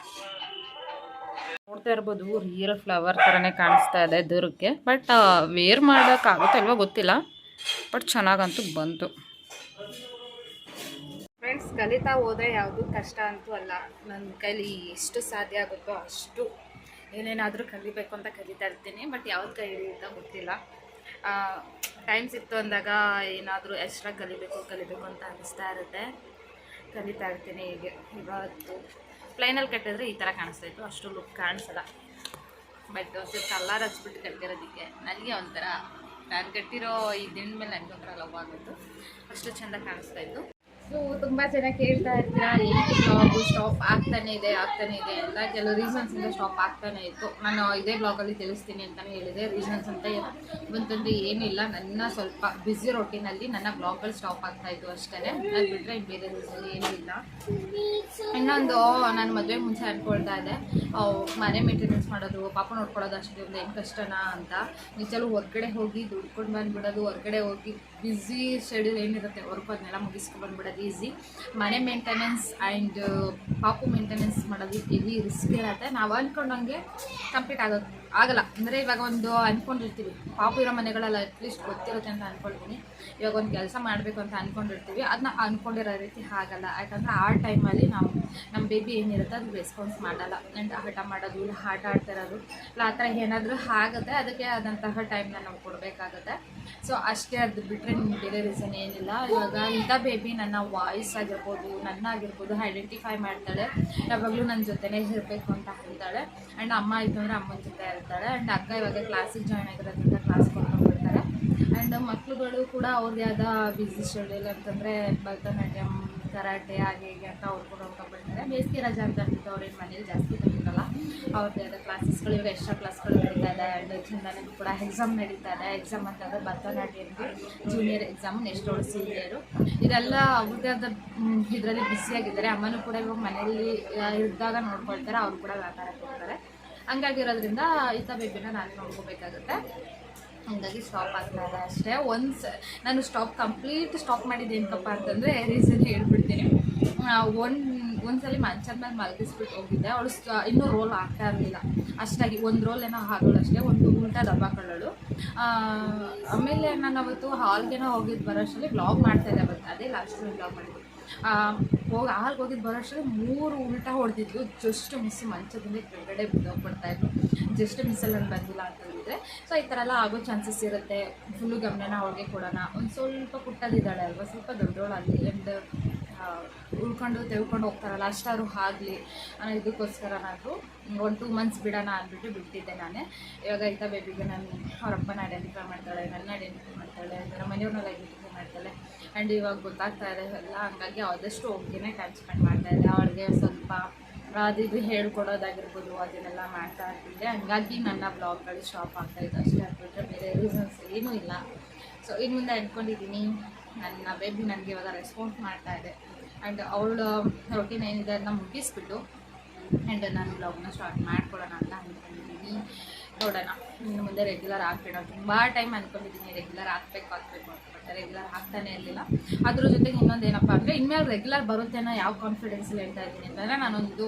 ನೋಡ್ತಾ ಇರ್ಬೋದು ರಿಯಲ್ ಫ್ಲವರ್ ಥರನೇ ಕಾಣಿಸ್ತಾ ಇದೆ ದೂರಕ್ಕೆ. ಬಟ್ ವೇರ್ ಮಾಡೋಕ್ಕಾಗುತ್ತಲ್ವ ಗೊತ್ತಿಲ್ಲ, ಬಟ್ ಚೆನ್ನಾಗಂತೂ ಬಂತು. ಫ್ರೆಂಡ್ಸ್ ಕಲಿತಾ ಹೋದರೆ ಯಾವುದು ಕಷ್ಟ ಅಂತೂ ಅಲ್ಲ. ನನ್ನ ಕೈಲಿ ಎಷ್ಟು ಸಾಧ್ಯ ಆಗುತ್ತೋ ಅಷ್ಟು ಏನೇನಾದರೂ ಕಲಿಬೇಕು ಅಂತ ಕಲಿತಾ ಇರ್ತೀನಿ. ಬಟ್ ಯಾವ್ದು ಕೈ ಅಂತ ಗೊತ್ತಿಲ್ಲ. ಟೈಮ್ ಸಿಕ್ತು ಅಂದಾಗ ಏನಾದರೂ ಎಕ್ಸ್ಟ್ರಾ ಕಲಿಬೇಕು ಅಂತ ಅನ್ನಿಸ್ತಾ ಇರುತ್ತೆ. ಕಲಿತಾ ಇರ್ತೀನಿ. ಹೀಗೆ ಇವತ್ತು ಪ್ಲೈನಲ್ಲಿ ಕಟ್ಟಿದ್ರೆ ಈ ಥರ ಕಾಣಿಸ್ತಾಯಿತ್ತು, ಅಷ್ಟು ಲುಕ್ ಕಾಣಿಸಲ್ಲ. ಬಟ್ ಕಲ್ಲರ್ ಹಚ್ಬಿಟ್ಟು ಕಟ್ಟಿರೋದಕ್ಕೆ ನನಗೆ ಒಂಥರ, ನಾನು ಕಟ್ಟಿರೋ ಈ ದಿಂಡ ಮೇಲೆ ನನಗೆ ಒಂಥರ ಲವ್ ಆಗೋದು. ಅಷ್ಟು ಚೆಂದ ಕಾಣಿಸ್ತಾಯಿತ್ತು. ಸೊ ತುಂಬ ಜನ ಕೇಳ್ತಾ ಇರ್ತೀರಾ ಏನಕ್ಕೆ ಬ್ಲಾಗು ಸ್ಟಾಪ್ ಆಗ್ತಾನೆ ಇದೆ ಅಂತ. ಕೆಲವು ರೀಸನ್ಸಿಂದ ಸ್ಟಾಪ್ ಆಗ್ತಾನೆ ಇತ್ತು. ನಾನು ಇದೇ ಬ್ಲಾಗಲ್ಲಿ ತಿಳಿಸ್ತೀನಿ ಅಂತಲೇ ಹೇಳಿದೆ. ರೀಸನ್ಸ್ ಅಂತ ಬಂತಂದರೆ ಏನಿಲ್ಲ, ನನ್ನ ಸ್ವಲ್ಪ ಬ್ಯುಸಿ ರೊಟೀನಲ್ಲಿ ನನ್ನ ಬ್ಲಾಗ್ಗಳು ಸ್ಟಾಪ್ ಆಗ್ತಾಯಿತ್ತು ಅಷ್ಟೇ. ಅದು ಬಿಟ್ಟರೆ ಬೇರೆ ರೀಸನ್ ಏನೂ ಇಲ್ಲ. ಇನ್ನೊಂದು, ನಾನು ಮದುವೆ ಮುಂಚೆ ಅಂದ್ಕೊಳ್ತಾ ಇದ್ದೆ ಮನೆ ಮೇಂಟೆನೆನ್ಸ್ ಮಾಡೋದು, ಪಾಪ ನೋಡ್ಕೊಳ್ಳೋದು ಅಷ್ಟೇ ಒಂದು ಏನು ಕಷ್ಟನಾ ಅಂತ. ನಿಜವೂ ಹೊರಗಡೆ ಹೋಗಿ ದುಡ್ಕೊಂಡು ಬಂದುಬಿಡೋದು, ಹೊರಗಡೆ ಹೋಗಿ ಬ್ಯುಸಿ ಶೆಡ್ಯೂಲ್ ಏನಿರುತ್ತೆ ವರ್ಕ್ ಅದನ್ನೆಲ್ಲ ಮುಗಿಸ್ಕೊಂಡು ಬಂದುಬಿಡೋದು ಈಸಿ. ಮನೆ ಮೇಂಟೆನೆನ್ಸ್ ಆ್ಯಂಡ್ ಪಾಪು ಮೇಂಟೆನೆನ್ಸ್ ಮಾಡೋದು ಹೆವಿ ರಿಸ್ಕ್ ಇರುತ್ತೆ. ನಾವು ಅಂದ್ಕೊಂಡಂಗೆ ಕಂಪ್ಲೀಟ್ ಆಗಲ್ಲ. ಅಂದರೆ ಇವಾಗ ಒಂದು ಅಂದ್ಕೊಂಡಿರ್ತೀವಿ, ಪಾಪು ಇರೋ ಮನೆಗಳೆಲ್ಲ ಅಟ್ಲೀಸ್ಟ್ ಗೊತ್ತಿರುತ್ತೆ ಅಂತ ಅಂದ್ಕೊಳ್ತೀನಿ. ಇವಾಗ ಒಂದು ಕೆಲಸ ಮಾಡಬೇಕು ಅಂತ ಅಂದ್ಕೊಂಡಿರ್ತೀವಿ, ಅದನ್ನ ಅಂದ್ಕೊಂಡಿರೋ ರೀತಿ ಆಗಲ್ಲ. ಯಾಕಂದರೆ ಆ ಟೈಮಲ್ಲಿ ನಮ್ಮ ಬೇಬಿ ಏನಿರುತ್ತೆ ಅದು ರೆಸ್ಪಾನ್ಸ್ ಮಾಡಲ್ಲ. ಆ್ಯಂಡ್ ಹಠ ಮಾಡೋದು, ಇಲ್ಲ ಆಟ ಆಡ್ತಿರೋದು, ಇಲ್ಲ ಆ ಥರ ಏನಾದರೂ ಆಗುತ್ತೆ. ಅದಕ್ಕೆ ಆದಂತಹ ಟೈಮ್ನ ನಾವು ಕೊಡಬೇಕಾಗುತ್ತೆ. ಸೊ ಅಷ್ಟೇ. ಅದು ಬಿಟ್ಟರೆ ನಿಮ್ಗೆ ಬೇರೆ ರೀಸನ್ ಏನಿಲ್ಲ. ಇವಾಗ ಇಂಥ ಬೇಬಿ ನನ್ನ ವಾಯ್ಸ್ ಆಗಿರ್ಬೋದು, ನನ್ನ ಆಗಿರ್ಬೋದು ಐಡೆಂಟಿಫೈ ಮಾಡ್ತಾಳೆ. ಯಾವಾಗಲೂ ನನ್ನ ಜೊತೆನೇ ಇರಬೇಕು ಅಂತ ಹೇಳ್ತಾಳೆ. ಆ್ಯಂಡ್ ಅಮ್ಮ ಆಯಿತು ಅಂದರೆ ಅಮ್ಮನ ಜೊತೆ ಇರ್ತಾಳೆ. ಆ್ಯಂಡ್ ಅಕ್ಕ ಇವಾಗ ಕ್ಲಾಸಿಗೆ ಜಾಯ್ನ್ ಆಗಿರೋದ್ರಿಂದ ಕ್ಲಾಸ್ ಕೊಟ್ಕೊಂಡ್ಬಿಡ್ತಾರೆ. ಆ್ಯಂಡ್ ಮಕ್ಕಳುಗಳು ಕೂಡ ಅವ್ರದ್ದೇ ಆದ ಬ್ಯುಸಿ ಶೆಡ್ಯೂಲ್ ಅಂತಂದರೆ ಭರತನಾಟ್ಯಂ, ಕರಾಟೆ ಹಾಗೆ ಹೀಗೆ ಅಂತ ಅವ್ರು ಕೂಡ ಹೋಗ್ಕೊಂಡ್ಬಿಡ್ತಾರೆ. ಬೇಸಿಗೆ ರಜೆ ಅಂತ ಅಂದ್ಬಿಟ್ಟು ಅವ್ರೇನು ಮನೇಲಿ ಜಾಸ್ತಿ ತಂದಿರಲ್ಲ. ಅವ್ರದ್ದೇ ಆದ ಕ್ಲಾಸಸ್ಗಳು, ಇವಾಗ ಎಕ್ಸ್ಟ್ರಾ ಕ್ಲಾಸ್ಗಳು ನಡೀತಾ ಇದೆ. ಆ್ಯಂಡ್ ಚಂದನಿಗೂ ಕೂಡ ಎಕ್ಸಾಮ್ ನಡೀತಾ ಇದೆ. ಎಕ್ಸಾಮ್ ಅಂತಂದರೆ ಭರತನಾಟ್ಯಮ್ಗೆ ಜೂನಿಯರ್ ಎಕ್ಸಾಮು, ನೆಕ್ಸ್ಟ್ ಅವಳು ಸೀನಿಯರು. ಇದೆಲ್ಲ ಅವ್ರದ್ದೇ ಆದ ಇದರಲ್ಲಿ ಬ್ಯುಸಿಯಾಗಿದ್ದಾರೆ. ಅಮ್ಮನೂ ಕೂಡ ಇವಾಗ ಮನೆಯಲ್ಲಿ ಇದ್ದಾಗ ನೋಡ್ಕೊಳ್ತಾರೆ, ಅವರು ಕೂಡ ವ್ಯಾಪಾರಕ್ಕೆ ಹೋಗ್ತಾರೆ. ಹಂಗಾಗಿರೋದ್ರಿಂದ ಈತ ಬೇಬಿನ ನಾನು ನೋಡ್ಕೋಬೇಕಾಗುತ್ತೆ. ಹಂಗಾಗಿ ಸ್ಟಾಪ್ ಆಗ್ತಾ ಇದೆ ಅಷ್ಟೇ. ನಾನು ಕಂಪ್ಲೀಟ್ ಸ್ಟಾಪ್ ಮಾಡಿದ್ದೆ ಏನಪ್ಪ ಅಂತಂದರೆ ರೀಸನ್ ಹೇಳ್ಬಿಡ್ತೀನಿ. ಒಂದ್ಸಲಿ ಮಂಚದ ಮೇಲೆ ಮಲಗಿಸ್ಬಿಟ್ಟು ಹೋಗಿದ್ದೆ. ಅವಳು ಇನ್ನೂ ರೋಲ್ ಆಗ್ತಾ ಇರಲಿಲ್ಲ ಅಷ್ಟಾಗಿ, ಒಂದು ರೋಲ್ ಏನೋ ಆಗೋಳು ಅಷ್ಟೇ, ಒಂದು ಉಲ್ಟಾ ದಬ್ಬಾಕೊಳ್ಳೋಳು. ಆಮೇಲೆ ನಾನು ಅವತ್ತು ಹಾಲ್ಗೆನೋ ಹೋಗಿದ್ದು ಬರೋಷ್ಟರಲ್ಲಿ ವ್ಲಾಗ್ ಮಾಡ್ತಾಯಿದ್ದೆ. ಅವತ್ತು ಅದೇ ಲಾಸ್ಟ್ ವ್ಲಾಗ್ ಮಾಡಿದ್ದು. ಹಾಲ್ಗೆ ಹೋಗಿದ್ದು ಬರೋಷ್ಟರಲ್ಲಿ 3 ಉಲ್ಟಾ ಹೊಡೆದಿದ್ದು. ಜಸ್ಟ್ ಮಿಸ್ ಮಂಚದಿಂದ ಕೆಳಗಡೆ ಬಿದ್ದೋಗ್ಬಿಡ್ತಾಯಿದ್ರು. ಜಸ್ಟ್ ಮಿಸ್ಸಲ್ಲಿ ನಾನು ಬಂದಿಲ್ಲ ಅಂತಂದಿದ್ರೆ. ಸೊ ಈ ಥರ ಎಲ್ಲ ಆಗೋ ಚಾನ್ಸಸ್ ಇರುತ್ತೆ. ಫುಲ್ಲು ಗಮನ ಅವ್ಳಿಗೆ ಕೊಡೋಣ. ಒಂದು ಸ್ವಲ್ಪ ಪುಟ್ಟದಿದ್ದಾಳೆ ಅಲ್ವಾ, ಸ್ವಲ್ಪ ದೊಡ್ಡವಳಾಗಲಿ ಆ್ಯಂಡ್ ಉಳ್ಕೊಂಡು ತೆಳ್ಕೊಂಡು ಹೋಗ್ತಾರಲ್ಲ ಅಷ್ಟಾದ್ರು ಆಗಲಿ ಅನ್ನೋ ಇದಕ್ಕೋಸ್ಕರ ನಾನು 1-2 ಮಂತ್ಸ್ ಬಿಡೋಣ ಅಂದ್ಬಿಟ್ಟು ಬಿಟ್ಟಿದ್ದೆ ನಾನೇ. ಇವಾಗ ಈತ ಬೇಬಿಗೆ ನಾನು ಅವರಪ್ಪನ ಐಡೆಂಟಿಫೈ ಮಾಡ್ತಾಳೆ, ನನ್ನ ಐಡೆಂಟಿಫೈ ಮಾಡ್ತಾಳೆ, ನಮ್ಮ ಮನೆಯವ್ರನ್ನೆಲ್ಲ ಐಡೆಂಟಿಫೈ ಮಾಡ್ತಾಳೆ. ಆ್ಯಂಡ್ ಇವಾಗ ಗೊತ್ತಾಗ್ತಾ ಇದೆ ಎಲ್ಲ. ಹಂಗಾಗಿ ಆದಷ್ಟು ಹೋಗಿನೇ ಟೈಮ್ ಸ್ಪೆಂಡ್ ಮಾಡ್ತಾಯಿದ್ದೆ. ಅವಳಿಗೆ ಸ್ವಲ್ಪ ಅದು ಹೇಳ್ಕೊಡೋದಾಗಿರ್ಬೋದು ಅದನ್ನೆಲ್ಲ ಮಾಡ್ತಾ ಇರ್ತಿದ್ದೆ. ಹಂಗಾಗಿ ನನ್ನ ಬ್ಲಾಗ್ಗಳು ಸ್ಟಾಪ್ ಆಗ್ತಾಯಿತ್ತು ಅಷ್ಟೇ. ಆಗ್ಬಿಟ್ರೆ ಬೇರೆ ರೀಸನ್ಸ್ ಏನೂ ಇಲ್ಲ. ಸೊ ಇನ್ನು ಮುಂದೆ ಅಂದ್ಕೊಂಡಿದ್ದೀನಿ, ನನ್ನ ಬೇಬಿ ನನಗೆ ಇವಾಗ ರೆಸ್ಪಾನ್ಸ್ ಮಾಡ್ತಾ ಇದೆ. ಆ್ಯಂಡ್ ಅವಳ ರೊಟೀನ್ ಏನಿದೆ ಅದನ್ನ ಮುಗಿಸ್ಬಿಟ್ಟು ಆ್ಯಂಡ್ ನಾನು ಬ್ಲಾಗ್ನ ಸ್ಟಾರ್ಟ್ ಮಾಡ್ಕೊಳ್ಳೋಣ ಅಂತ ಅಂದ್ಕೊಂಡಿದ್ದೀನಿ. ನೋಡೋಣ, ಇನ್ನು ಮುಂದೆ ರೆಗ್ಯುಲರ್ ಆಗ್ಬೇಡ. ತುಂಬ ಟೈಮ್ ಅಂದ್ಕೊಂಡಿದ್ದೀನಿ ರೆಗ್ಯುಲರ್ ಆಗಬೇಕು ಬಟ್ ರೆಗ್ಯುಲರ್ ಆಗ್ತಾನೆ ಇರಲಿಲ್ಲ. ಅದ್ರ ಜೊತೆಗೆ ಇನ್ನೊಂದು ಏನಪ್ಪ ಅಂದರೆ, ಇನ್ಮೇಲೆ ರೆಗ್ಯುಲರ್ ಬರುತ್ತೇನೋ ಯಾವ ಕಾನ್ಫಿಡೆನ್ಸಲ್ಲಿ ಹೇಳ್ತಾ ಇದ್ದೀನಿ ಅಂತಂದರೆ, ನಾನೊಂದು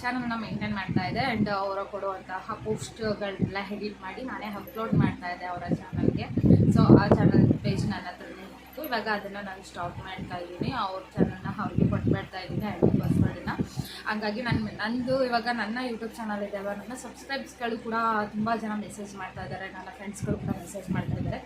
ಚಾನಲ್ನ ಮೇಂಟೈನ್ ಮಾಡ್ತಾಯಿದ್ದೆ. ಆ್ಯಂಡ್ ಅವರ ಕೊಡುವಂತಹ ಪೋಸ್ಟ್ಗಳನ್ನೆಲ್ಲ ಎಡಿಟ್ ಮಾಡಿ ನಾನೇ ಅಪ್ಲೋಡ್ ಮಾಡ್ತಾಯಿದ್ದೆ ಅವರ ಚಾನಲ್ಗೆ. ಸೊ ಆ ಚಾನಲ್ ಪೇಜ್ ನನ್ನ ಹತ್ರನೇ ಇತ್ತು. ಇವಾಗ ಅದನ್ನು ನಾನು ಸ್ಟಾಪ್ ಮಾಡ್ತಾ ಇದ್ದೀನಿ. ಅವ್ರ ಚಾನಲ್ನ ಅವ್ರಿಗೆ ಕೊಟ್ಬಿಡ್ತಾ ಇದ್ದೀನಿ ಐಡಿ ಪಾಸ್ವರ್ಡನ್ನ. ಹಂಗಾಗಿ ನಂದು ಇವಾಗ ನನ್ನ ಯೂಟ್ಯೂಬ್ ಚಾನಲ್ ಇದೆ ಅಲ್ವಾ, ನನ್ನ ಸಬ್ಸ್ಕ್ರೈಬ್ಸ್ಗಳು ಕೂಡ ತುಂಬ ಜನ ಮೆಸೇಜ್ ಮಾಡ್ತಾ ಇದ್ದಾರೆ. ನನ್ನ ಫ್ರೆಂಡ್ಸ್ಗಳು ಕೂಡ ಮೆಸೇಜ್ ಮಾಡ್ತಾ ಇದ್ದಾರೆ,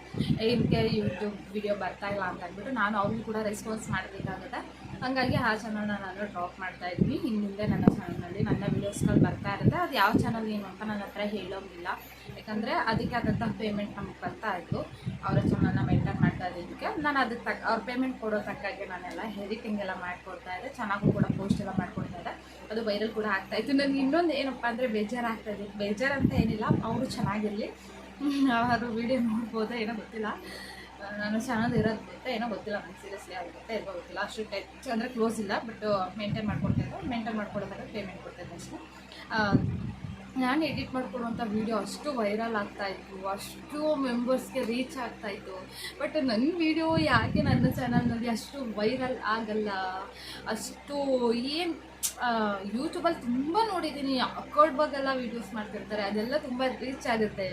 ಇದಕ್ಕೆ ಯೂಟ್ಯೂಬ್ ವಿಡಿಯೋ ಬರ್ತಾ ಇಲ್ಲ ಅಂತ ಅಂದ್ಬಿಟ್ಟು ನಾನು ಅವ್ರಿಗೂ ಕೂಡ ರೆಸ್ಪಾನ್ಸ್ ಮಾಡಬೇಕಾಗುತ್ತೆ. ಹಾಗಾಗಿ ಆ ಚಾನಲ್ನ ನಾನು ಡ್ರಾಪ್ ಮಾಡ್ತಾ ಇದ್ದೀನಿ. ಇನ್ನು ಮುಂದೆ ನನ್ನ ಚಾನಲ್ನಲ್ಲಿ ನನ್ನ ವೀಡಿಯೋಸ್ಗಳು ಬರ್ತಾ ಇರುತ್ತೆ. ಅದು ಯಾವ ಚಾನಲ್ ಏನು ಅಂತ ನನ್ನ ಹತ್ರ ಹೇಳೋಂಗಿಲ್ಲ, ಯಾಕಂದರೆ ಅದಕ್ಕೆ ಆದಂತಹ ಪೇಮೆಂಟ್ ನಮಗೆ ಬರ್ತಾ ಇತ್ತು. ಅವರ ಚಾನಲ್ನ ಮೇಂಟೈನ್ ಮಾಡ್ತಾ ಇದ್ದಕ್ಕೆ ನಾನು ಅದಕ್ಕೆ ಅವ್ರ ಪೇಮೆಂಟ್ ಕೊಡೋ ತಕ್ಕಾಗೆ ನಾನೆಲ್ಲ ಎಡಿಟಿಂಗ್ ಎಲ್ಲ ಮಾಡಿಕೊಡ್ತಾ ಇದ್ದೆ. ಚೆನ್ನಾಗೂ ಕೂಡ ಪೋಸ್ಟ್ ಎಲ್ಲ ಮಾಡ್ಕೊಡ್ತಾ ಇದ್ದೆ. ಅದು ವೈರಲ್ ಕೂಡ ಆಗ್ತಾಯಿತ್ತು. ನನಗೆ ಇನ್ನೊಂದು ಏನಪ್ಪ ಅಂದರೆ ಬೇಜಾರಾಗ್ತಾಯಿದೆ. ಬೇಜಾರಂತ ಏನಿಲ್ಲ, ಅವರು ಚೆನ್ನಾಗಿರಲಿ, ಅವರು ವೀಡಿಯೋ ನೋಡ್ಬೋದೋ ಏನೋ ಗೊತ್ತಿಲ್ಲ. ನಾನು ಚಾನಲ್ ಇರೋದು ಗೊತ್ತಾ ಏನೋ ಗೊತ್ತಿಲ್ಲ ನನಗೆ, ಸೀರಿಯಸ್ಲಿ ಅವ್ರ ಗೊತ್ತೇ ಇರೋ ಗೊತ್ತಿಲ್ಲ. ಅಷ್ಟು ಟಚ್ ಅಂದರೆ ಕ್ಲೋಸ್ ಇಲ್ಲ, ಬಟ್ ಮೇಂಟೈನ್ ಮಾಡ್ಕೊಡ್ತಾಯಿದ್ದೆ. ಮೇಂಟೈನ್ ಮಾಡ್ಕೊಡೋದಾಗ ಪೇಮೆಂಟ್ ಕೊಡ್ತಾಯಿದ್ದೆ ಅಷ್ಟೇ. ನಾನು ಎಡಿಟ್ ಮಾಡ್ಕೊಡುವಂಥ ವೀಡಿಯೋ ಅಷ್ಟು ವೈರಲ್ ಆಗ್ತಾಯಿತ್ತು, ಅಷ್ಟು ಮೆಂಬರ್ಸ್ಗೆ ರೀಚ್ ಆಗ್ತಾಯಿತ್ತು. ಬಟ್ ನನ್ನ ವೀಡಿಯೋ ಯಾಕೆ ನನ್ನ ಚಾನಲ್ನಲ್ಲಿ ಅಷ್ಟು ವೈರಲ್ ಆಗಲ್ಲ? ಅಷ್ಟು ಏನು ಯೂಟ್ಯೂಬಲ್ಲಿ ತುಂಬ ನೋಡಿದ್ದೀನಿ, ಅಕೌಂಟ್ ಬಗ್ಗೆಲ್ಲ ವೀಡಿಯೋಸ್ ಮಾಡ್ತಿರ್ತಾರೆ, ಅದೆಲ್ಲ ತುಂಬ ರೀಚ್ ಆಗುತ್ತೆ.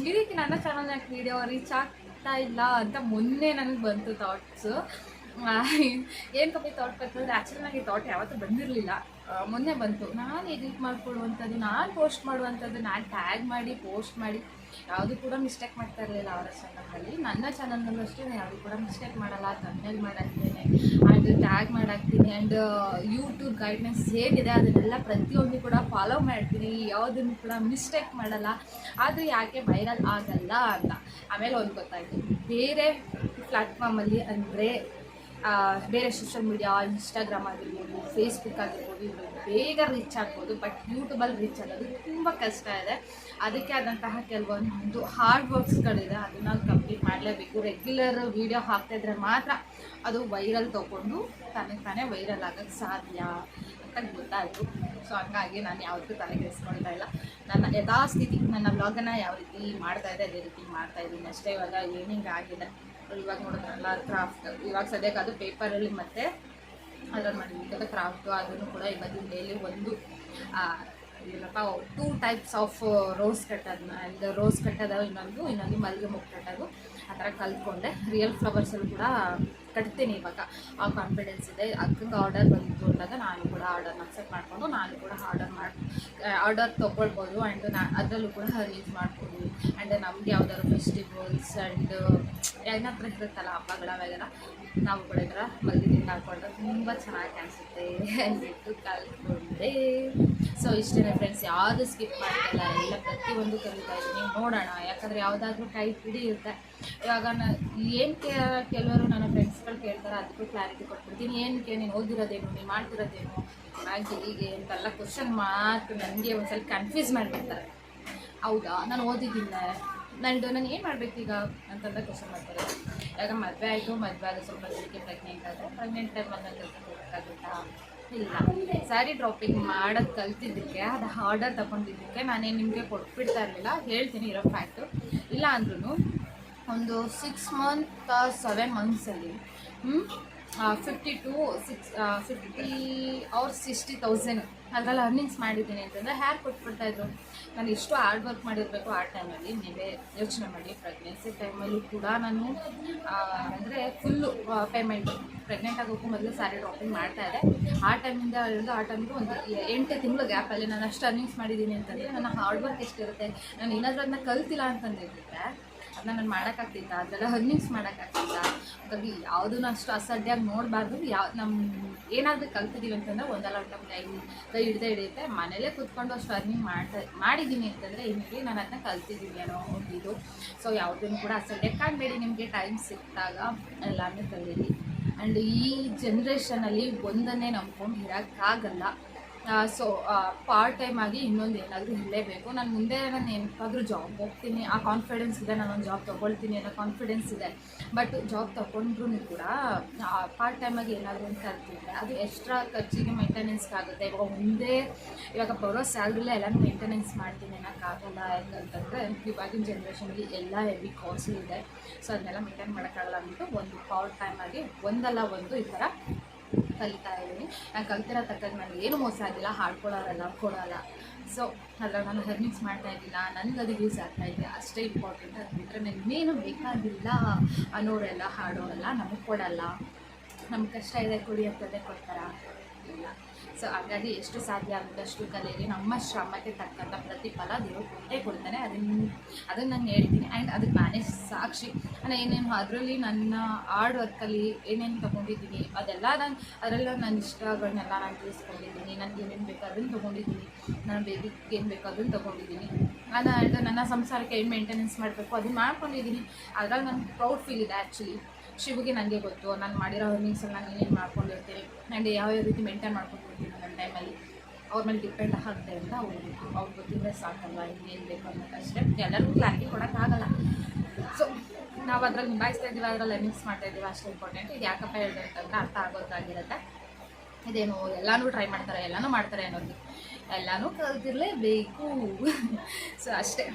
ಈ ರೀತಿ ನನ್ನ ಚಾನಲ್ನಾಗ ವೀಡಿಯೋ ರೀಚ್ ಆಗ್ತಾ ಇಲ್ಲ ಅಂತ ಮೊನ್ನೆ ನನಗೆ ಬಂತು ಥಾಟ್ಸು. ಏನು ಕಮ್ಮಿ ಥಾಟ್ ಬರ್ತಂದರೆ, ಆ್ಯಕ್ಚುಲಿ ನನಗೆ ಥಾಟ್ ಯಾವತ್ತೂ ಬಂದಿರಲಿಲ್ಲ. ಮೊನ್ನೆ ಬಂತು. ನಾನು ಎಡಿಟ್ ಮಾಡ್ಕೊಳ್ಳುವಂಥದ್ದು, ನಾನು ಪೋಸ್ಟ್ ಮಾಡುವಂಥದ್ದು, ನಾನು ಟ್ಯಾಗ್ ಮಾಡಿ ಪೋಸ್ಟ್ ಮಾಡಿ ಯಾವುದು ಕೂಡ ಮಿಸ್ಟೇಕ್ ಮಾಡ್ತಾ ಇರಲಿಲ್ಲ ಅವರ ಚಾನಲ್ನಲ್ಲಿ. ನನ್ನ ಚಾನಲ್ನಲ್ಲೂ ಅಷ್ಟೇ ಯಾವುದು ಕೂಡ ಮಿಸ್ಟೇಕ್ ಮಾಡಲ್ಲ. ಥಂಬ್ನೇಲ್ ಮಾಡಾಕ್ತೇನೆ ಆ್ಯಂಡ್ ಟ್ಯಾಗ್ ಮಾಡಾಕ್ತೀನಿ ಆ್ಯಂಡ್ ಯೂಟ್ಯೂಬ್ ಗೈಡ್ಲೈನ್ಸ್ ಏನಿದೆ ಅದನ್ನೆಲ್ಲ ಪ್ರತಿಯೊಂದು ಕೂಡ ಫಾಲೋ ಮಾಡ್ತೀನಿ. ಯಾವುದನ್ನು ಕೂಡ ಮಿಸ್ಟೇಕ್ ಮಾಡಲ್ಲ. ಆದರೆ ಯಾಕೆ ವೈರಲ್ ಆಗಲ್ಲ ಅಂತ ಆಮೇಲೆ ಒಂದು ಗೊತ್ತಾಯಿತು. ಬೇರೆ ಪ್ಲ್ಯಾಟ್ಫಾರ್ಮಲ್ಲಿ ಅಂದರೆ ಬೇರೆ ಸೋಷಲ್ ಮೀಡಿಯಾ, ಇನ್ಸ್ಟಾಗ್ರಾಮ್ ಆಗಿರ್ಬೋದು, ಫೇಸ್ಬುಕ್ ಆಗಿರ್ಬೋದು, ಇವರು ಬೇಗ ರೀಚ್ ಆಗ್ಬೋದು. ಬಟ್ ಯೂಟ್ಯೂಬಲ್ಲಿ ರೀಚ್ ಆಗೋದು ತುಂಬ ಕಷ್ಟ ಇದೆ. ಅದಕ್ಕೆ ಆದಂತಹ ಕೆಲವೊಂದು ಹಾರ್ಡ್ ವರ್ಕ್ಸ್ಗಳಿದೆ, ಅದನ್ನು ನಾವು ಕಂಪ್ಲೀಟ್ ಮಾಡಲೇಬೇಕು. ರೆಗ್ಯುಲರ್ ವೀಡಿಯೋ ಹಾಕ್ತಾಯಿದ್ರೆ ಮಾತ್ರ ಅದು ವೈರಲ್ ತೊಗೊಂಡು ತಾನೇ ವೈರಲ್ ಆಗೋಕ್ಕೆ ಸಾಧ್ಯ ಅಂತ ಗೊತ್ತಾಯಿತು. ಸೊ ಹಂಗಾಗಿ ನಾನು ಯಾವತ್ತೂ ತಲೆಗೆಡಿಸ್ಕೊಳ್ತಾ ಇಲ್ಲ. ನನ್ನ ಯಥಾಸ್ಥಿತಿ ನನ್ನ ವ್ಲಾಗನ್ನು ಯಾವ ರೀತಿ ಮಾಡ್ತಾಯಿದ್ದೆ ಅದೇ ರೀತಿ ಮಾಡ್ತಾಯಿದ್ದೀನಿ ಅಷ್ಟೇ. ಇವಾಗ ಏನಿಂಗ್ ಆಗಿದೆ. ಇವಾಗ ನೋಡೋದ್ರಲ್ಲ ಕ್ರಾಫ್ಟ್, ಇವಾಗ ಸದ್ಯಕ್ಕೆ ಅದು ಪೇಪರಲ್ಲಿ ಮತ್ತು ಅದ್ರಲ್ಲಿ ಮಾಡಿದ್ದು ಕ್ರಾಫ್ಟು, ಅದನ್ನು ಕೂಡ ಇವಾಗ ಡೈಲಿ ಒಂದು ಏನಪ್ಪ 2 ಟೈಪ್ಸ್ ಆಫ್ ರೋಸ್ ಕಟ್ಟೋದನ್ನ ಆ್ಯಂಡ್ ರೋಸ್ ಕಟ್ಟೋದು, ಇನ್ನೊಂದು ಮಲ್ಲಿಗೆ ಮುಗ್ಗು ಕಟ್ಟೋದು, ಆ ಥರ ಕಲ್ತ್ಕೊಂಡೆ. ರಿಯಲ್ ಫ್ಲವರ್ಸಲ್ಲಿ ಕೂಡ ಕಟ್ತೀನಿ ಇವಾಗ. ಆ ಕಾನ್ಫಿಡೆನ್ಸ್ ಇದೆ. ಅಕ್ಕಂಗೆ ಆರ್ಡರ್ ಬಂತು ಅಂದಾಗ ನಾನು ಕೂಡ ಆರ್ಡರ್ನ ಅಕ್ಸೆಪ್ಟ್ ಮಾಡಿಕೊಂಡು ನಾನು ಕೂಡ ಆರ್ಡರ್ ತೊಗೊಳ್ಬೋದು. ಆ್ಯಂಡ್ ಅದರಲ್ಲೂ ಕೂಡ ಯೂಸ್ ಮಾಡ್ಬೋದು. ಆ್ಯಂಡ್ ನಮ್ಗೆ ಯಾವ್ದಾದ್ರು ಫೆಸ್ಟಿವಲ್ಸ್ ಆ್ಯಂಡ್ ಏನಾದರೂ ಇರುತ್ತಲ್ಲ ಹಬ್ಬಗಳಾಗೆಲ್ಲ ನಾವು ಕೂಡ ಈ ಥರ ಮಲ್ಲಿಗೆಯಿಂದ ಹಾಕ್ಕೊಂಡ್ರೆ ತುಂಬ ಚೆನ್ನಾಗಿ ಕಾಣಿಸುತ್ತೆ ಅಂದ್ಬಿಟ್ಟು ಕಲ್ತ್ಕೊಂಡೆ. ಸೊ ಇಷ್ಟೇ ಫ್ರೆಂಡ್ಸ್, ಯಾವುದು ಸ್ಕಿಪ್ ಮಾಡ್ತಿಲ್ಲ, ಎಲ್ಲ ಪ್ರತಿಯೊಂದು ಕಲಿತಾ ಇದ್ದೀನಿ. ನೋಡೋಣ, ಯಾಕಂದರೆ ಯಾವುದಾದ್ರೂ ಕೈ ಹಿಡಿಯುತ್ತೆ. ಇವಾಗ ಏನು ಕೆಲವರು ನನ್ನ ಫ್ರೆಂಡ್ಸ್ಗಳು ಕೇಳ್ತಾರೆ, ಅದಕ್ಕೂ ಕ್ಲಾರಿಟಿ ಕೊಟ್ಬಿಡ್ತೀನಿ. ಏನಕ್ಕೆ ನೀನು ಓದಿರೋದೇನು, ನೀನು ಮಾಡ್ತಿರೋದೇನು, ಹೀಗೆ ಅಂತೆಲ್ಲ ಕ್ವಶನ್ ಮಾರ್ಕ್ ನನಗೆ ಒಂದು ಸ್ವಲ್ಪ ಕನ್ಫ್ಯೂಸ್ ಮಾಡಿಬಿಡ್ತಾರೆ. ಹೌದಾ, ನಾನು ಓದಿದ್ದಿಲ್ಲ, ನಾನು ಏನು ಮಾಡಬೇಕೀಗ ಅಂತಂದ ಕ್ವಶನ್ ಮಾಡ್ತಾರೆ. ಇವಾಗ ಮದುವೆ ಆಯಿತು, ಮದುವೆ ಆದ ಸ್ವಲ್ಪ ದಿನಕ್ಕೆ ಪ್ರೆಗ್ನೆಂಟ್ ಆದರೆ ಪ್ರೆಗ್ನೆಂಟ್ ಟೈಮಲ್ಲಿ ನಾನು ಕೆಲಸ ಹೋಗೋಕ್ಕಾಗುತ್ತಾ? ಇಲ್ಲ. ಸ್ಯಾರಿ ಡ್ರಾಪಿಂಗ್ ಮಾಡೋದು ಕಲ್ತಿದ್ದಕ್ಕೆ, ಅದು ಆರ್ಡರ್ ತಗೊಂಡಿದ್ದಕ್ಕೆ ನಾನೇನು ನಿಮಗೆ ಕೊಟ್ಬಿಡ್ತಾ ಇರಲಿಲ್ಲ, ಹೇಳ್ತೀನಿ ಇರೋ ಫ್ಯಾಕ್ಟು. ಇಲ್ಲ ಅಂದ್ರೂ ಒಂದು 6 ಮಂತ್ 7 ಮಂತ್ಸಲ್ಲಿ 50 or 60,000 ಅದರಲ್ಲಿ ಅರ್ನಿಂಗ್ಸ್ ಮಾಡಿದ್ದೀನಿ ಅಂತಂದರೆ ಹ್ಯಾರ್ ಕೊಟ್ಬಿಡ್ತಾಯಿದ್ರು. ನಾನು ಎಷ್ಟು ಹಾರ್ಡ್ ವರ್ಕ್ ಮಾಡಿರಬೇಕು ಆ ಟೈಮಲ್ಲಿ. ನೀವೇ ಯೋಚನೆ ಮಾಡಿ, ಪ್ರೆಗ್ನೆನ್ಸಿ ಟೈಮಲ್ಲೂ ಕೂಡ ನಾನು ಅಂದರೆ ಫುಲ್ಲು ಪೇಮೆಂಟು, ಪ್ರೆಗ್ನೆಂಟ್ ಆಗೋಕ್ಕೂ ಮೊದಲು ಸ್ಯಾರಿ ಡ್ರಾಪಿಂಗ್ ಮಾಡ್ತಾಯಿದ್ದೆ. ಆ ಟೈಮಿಂದ ಹಿಡಿದು ಆ ಟೈಮಿಗೆ ಒಂದು 8 ತಿಂಗಳು ಗ್ಯಾಪಲ್ಲಿ ನಾನು ಅಷ್ಟು ಅರ್ನಿಂಗ್ಸ್ ಮಾಡಿದ್ದೀನಿ ಅಂತಂದರೆ ನನ್ನ ಹಾರ್ಡ್ ವರ್ಕ್ ಎಷ್ಟಿರುತ್ತೆ. ನಾನು ಏನಾದರೂ ಅದನ್ನ ಕಲ್ತಿಲ್ಲ ಅಂತಂದಿರ್ತಿದ್ದೆ, ಅದನ್ನ ನಾನು ಮಾಡೋಕ್ಕಾಗ್ತಿದ್ದ, ಅದೆಲ್ಲ ಅರ್ನಿಂಗ್ಸ್ ಮಾಡೋಕ್ಕಾಗ್ತಿದ್ದ. ಹಾಗಾಗಿ ಯಾವುದೂ ಅಷ್ಟು ಅಸಡ್ಯಾಗಿ ನೋಡಬಾರ್ದು. ನಮ್ಮ ಏನಾದರೂ ಕಲ್ತಿದ್ದೀವಿ ಅಂತಂದರೆ ಒಂದಲ್ಲ ಒಂದು ಕೈ ಹಿಡ್ದೇ ಹಿಡಿಯುತ್ತೆ. ಮನೇಲೇ ಕೂತ್ಕೊಂಡು ಅಷ್ಟು ಅರ್ನಿಂಗ್ ಮಾಡಿದ್ದೀನಿ ಅಂತಂದರೆ ಏನಿರಲಿ ನಾನು ಅದನ್ನ ಕಲ್ತಿದ್ದೀನಿ ಅನ್ನೋ ಇದು. ಸೊ ಯಾವುದನ್ನು ಕೂಡ ಅಸಡ್ಯಾಗಿ ಕಾಣಬೇಡಿ. ನಿಮಗೆ ಟೈಮ್ ಸಿಕ್ಕಿದಾಗ ಎಲ್ಲಾನು ಕಲೀರಿ. ಆ್ಯಂಡ್ ಈ ಜನ್ರೇಷನಲ್ಲಿ ಒಂದನ್ನೇ ನಂಬ್ಕೊಂಡು ಇರೋಕ್ಕಾಗಲ್ಲ. ಸೊ ಪಾರ್ಟ್ ಟೈಮ್ ಆಗಿ ಇನ್ನೊಂದು ಏನಾದರೂ ಇರಲೇಬೇಕು. ನಾನು ಮುಂದೆ ನಾನು ಏನಕ್ಕಾದರೂ ಜಾಬ್ ಹೋಗ್ತೀನಿ, ಆ ಕಾನ್ಫಿಡೆನ್ಸ್ ಇದೆ, ನಾನೊಂದು ಜಾಬ್ ತೊಗೊಳ್ತೀನಿ ಅನ್ನೋ ಕಾನ್ಫಿಡೆನ್ಸ್ ಇದೆ. ಬಟ್ ಜಾಬ್ ತೊಗೊಂಡ್ರೂ ಕೂಡ ಪಾರ್ಟ್ ಟೈಮಾಗಿ ಏನಾದರೂ ಒಂದು ಕಲ್ತಿದ್ರೆ ಅದು ಎಕ್ಸ್ಟ್ರಾ ಖರ್ಚಿಗೆ ಮೇಂಟೆನೆನ್ಸ್ಗಾಗುತ್ತೆ. ಇವಾಗ ಬರೋ ಸ್ಯಾಲ್ರಿಲೇ ಎಲ್ಲನೂ ಮೇಂಟೆನೆನ್ಸ್ ಮಾಡ್ತೀನಿ ಅನ್ನೋಕ್ಕಾಗಲ್ಲ. ಯಾಕಂತಂದರೆ ಇವಾಗಿನ ಜನ್ರೇಷನ್ಗೆ ಎಲ್ಲ ಹೆವಿ ಕಾಸ್ಟ್ಲಿ ಇದೆ. ಸೊ ಅದನ್ನೆಲ್ಲ ಮೇಂಟೈನ್ ಮಾಡೋಕ್ಕಾಗಲ್ಲ ಅಂದ್ಬಿಟ್ಟು ಒಂದು ಪಾರ್ಟ್ ಟೈಮಾಗಿ ಒಂದಲ್ಲ ಒಂದು ಈ ಥರ ಕಲಿತಾ ಇದ್ದೀನಿ. ನಾನು ಕಲ್ತಿರೋ ತಕ್ಕಂಗೆ ನನಗೆ ಏನು ಮೋಸ ಆಗಿಲ್ಲ, ಹಾಡ್ಕೊಳ್ಳೋರಲ್ಲ ಕೊಡೋಲ್ಲ. ಸೊ ಅದ್ರಾಗ ನಾನು ಅರ್ನಿಂಗ್ಸ್ ಮಾಡ್ತಾ ಇದ್ದಿಲ್ಲ, ನನಗೆ ಅದು ಯೂಸ್ ಆಗ್ತಾಯಿದೆ, ಅಷ್ಟೇ ಇಂಪಾರ್ಟೆಂಟ್. ಅದು ಬಿಟ್ಟರೆ ನನಗೇನು ಬೇಕಾಗಿಲ್ಲ ಅನ್ನೋರೆಲ್ಲ ಹಾಡೋರಲ್ಲ, ನಮಗೆ ಕೊಡಲ್ಲ. ನಮ್ಗೆ ಕಷ್ಟ ಇದೆ ಕೊಡಿ ಅಂತಂದೇ ಕೊಡ್ತಾರ? ಇಲ್ಲ. ಸೊ ಹಾಗಾಗಿ ಎಷ್ಟು ಸಾಧ್ಯ ಆಗುತ್ತೆ ಅಷ್ಟು ಕಲಿಯಿರಿ. ನಮ್ಮ ಶ್ರಮಕ್ಕೆ ತಕ್ಕಂಥ ಪ್ರತಿಫಲ ದೇವರು ಕೊಟ್ಟೇ ಕೊಡ್ತಾನೆ. ಅದನ್ನು ನಾನು ಹೇಳ್ತೀನಿ. ಆ್ಯಂಡ್ ಅದಕ್ಕೆ ನಾನೇ ಸಾಕ್ಷಿ. ನಾನು ಏನೇನು ಅದರಲ್ಲಿ ನನ್ನ ಹಾರ್ಡ್ ವರ್ಕಲ್ಲಿ ಏನೇನು ತೊಗೊಂಡಿದ್ದೀನಿ ಅದರಲ್ಲಿ ನನ್ನ ಇಷ್ಟಗಳನ್ನೆಲ್ಲ ನಾನು ತಿಳಿಸ್ಕೊಂಡಿದ್ದೀನಿ. ನನಗೆ ಏನೇನು ಬೇಕು ಅದನ್ನು ತೊಗೊಂಡಿದ್ದೀನಿ, ನನ್ನ ಬೇಬಿಗೆ ಏನು ಬೇಕು ಅದನ್ನು ತೊಗೊಂಡಿದ್ದೀನಿ. ಆ್ಯಂಡ್ ನನ್ನ ಸಂಸಾರಕ್ಕೆ ಏನು ಮೇಂಟೆನೆನ್ಸ್ ಮಾಡಬೇಕು ಅದನ್ನು ಮಾಡ್ಕೊಂಡಿದ್ದೀನಿ. ಅದ್ರಲ್ಲಿ ನನಗೆ ಪ್ರೌಡ್ ಫೀಲ್ ಇದೆ ಆ್ಯಕ್ಚುಲಿ. ಶಿವಗೆ ನನಗೆ ಗೊತ್ತು ನಾನು ಮಾಡಿರೋ ಅರ್ನಿಂಗ್ಸಲ್ಲಿ ನಾನು ಏನೇನು ಮಾಡ್ಕೊಂಡಿರ್ತೀನಿ ಆ್ಯಂಡ್ ಯಾವ್ಯಾವ ರೀತಿ ಮೇಂಟೈನ್ ಮಾಡ್ಕೊಂಡಿರ್ತೀನಿ ನನ್ನ ಟೈಮಲ್ಲಿ. ಅವ್ರ ಮೇಲೆ ಡಿಪೆಂಡ್ ಆಗದೆ ಅಂತ ಅವ್ರಿಗೆ ಗೊತ್ತಿದ್ರೆ ಸಾಕಲ್ವ ಇನ್ನೇನು ಬೇಕು ಅನ್ನೋಕ್ಕಷ್ಟೇ. ಎಲ್ಲರಿಗೂ ಕ್ಲಾರಿಟಿ ಕೊಡೋಕ್ಕಾಗಲ್ಲ. ಸೊ ನಾವು ಅದ್ರಲ್ಲಿ ನಿಭಾಯಿಸ್ತಾ ಇದ್ದೀವಿ, ಅದರಲ್ಲಿ ಅರ್ನಿಂಗ್ಸ್ ಮಾಡ್ತಾಯಿದ್ದೀವಿ, ಅಷ್ಟೇ ಇಂಪಾರ್ಟೆಂಟ್. ಇದು ಯಾಕಪ್ಪ ಹೇಳಿದೆ ಅಂತಂದರೆ ಅರ್ಥ ಆಗೋದಾಗಿರುತ್ತೆ. ಇದೇನು ಎಲ್ಲನೂ ಟ್ರೈ ಮಾಡ್ತಾರೆ, ಎಲ್ಲನೂ ಮಾಡ್ತಾರೆ ಅನ್ನೋದು, ಎಲ್ಲನೂ ಕಲ್ತಿರಲೇಬೇಕು. ಸೊ ಅಷ್ಟೇ.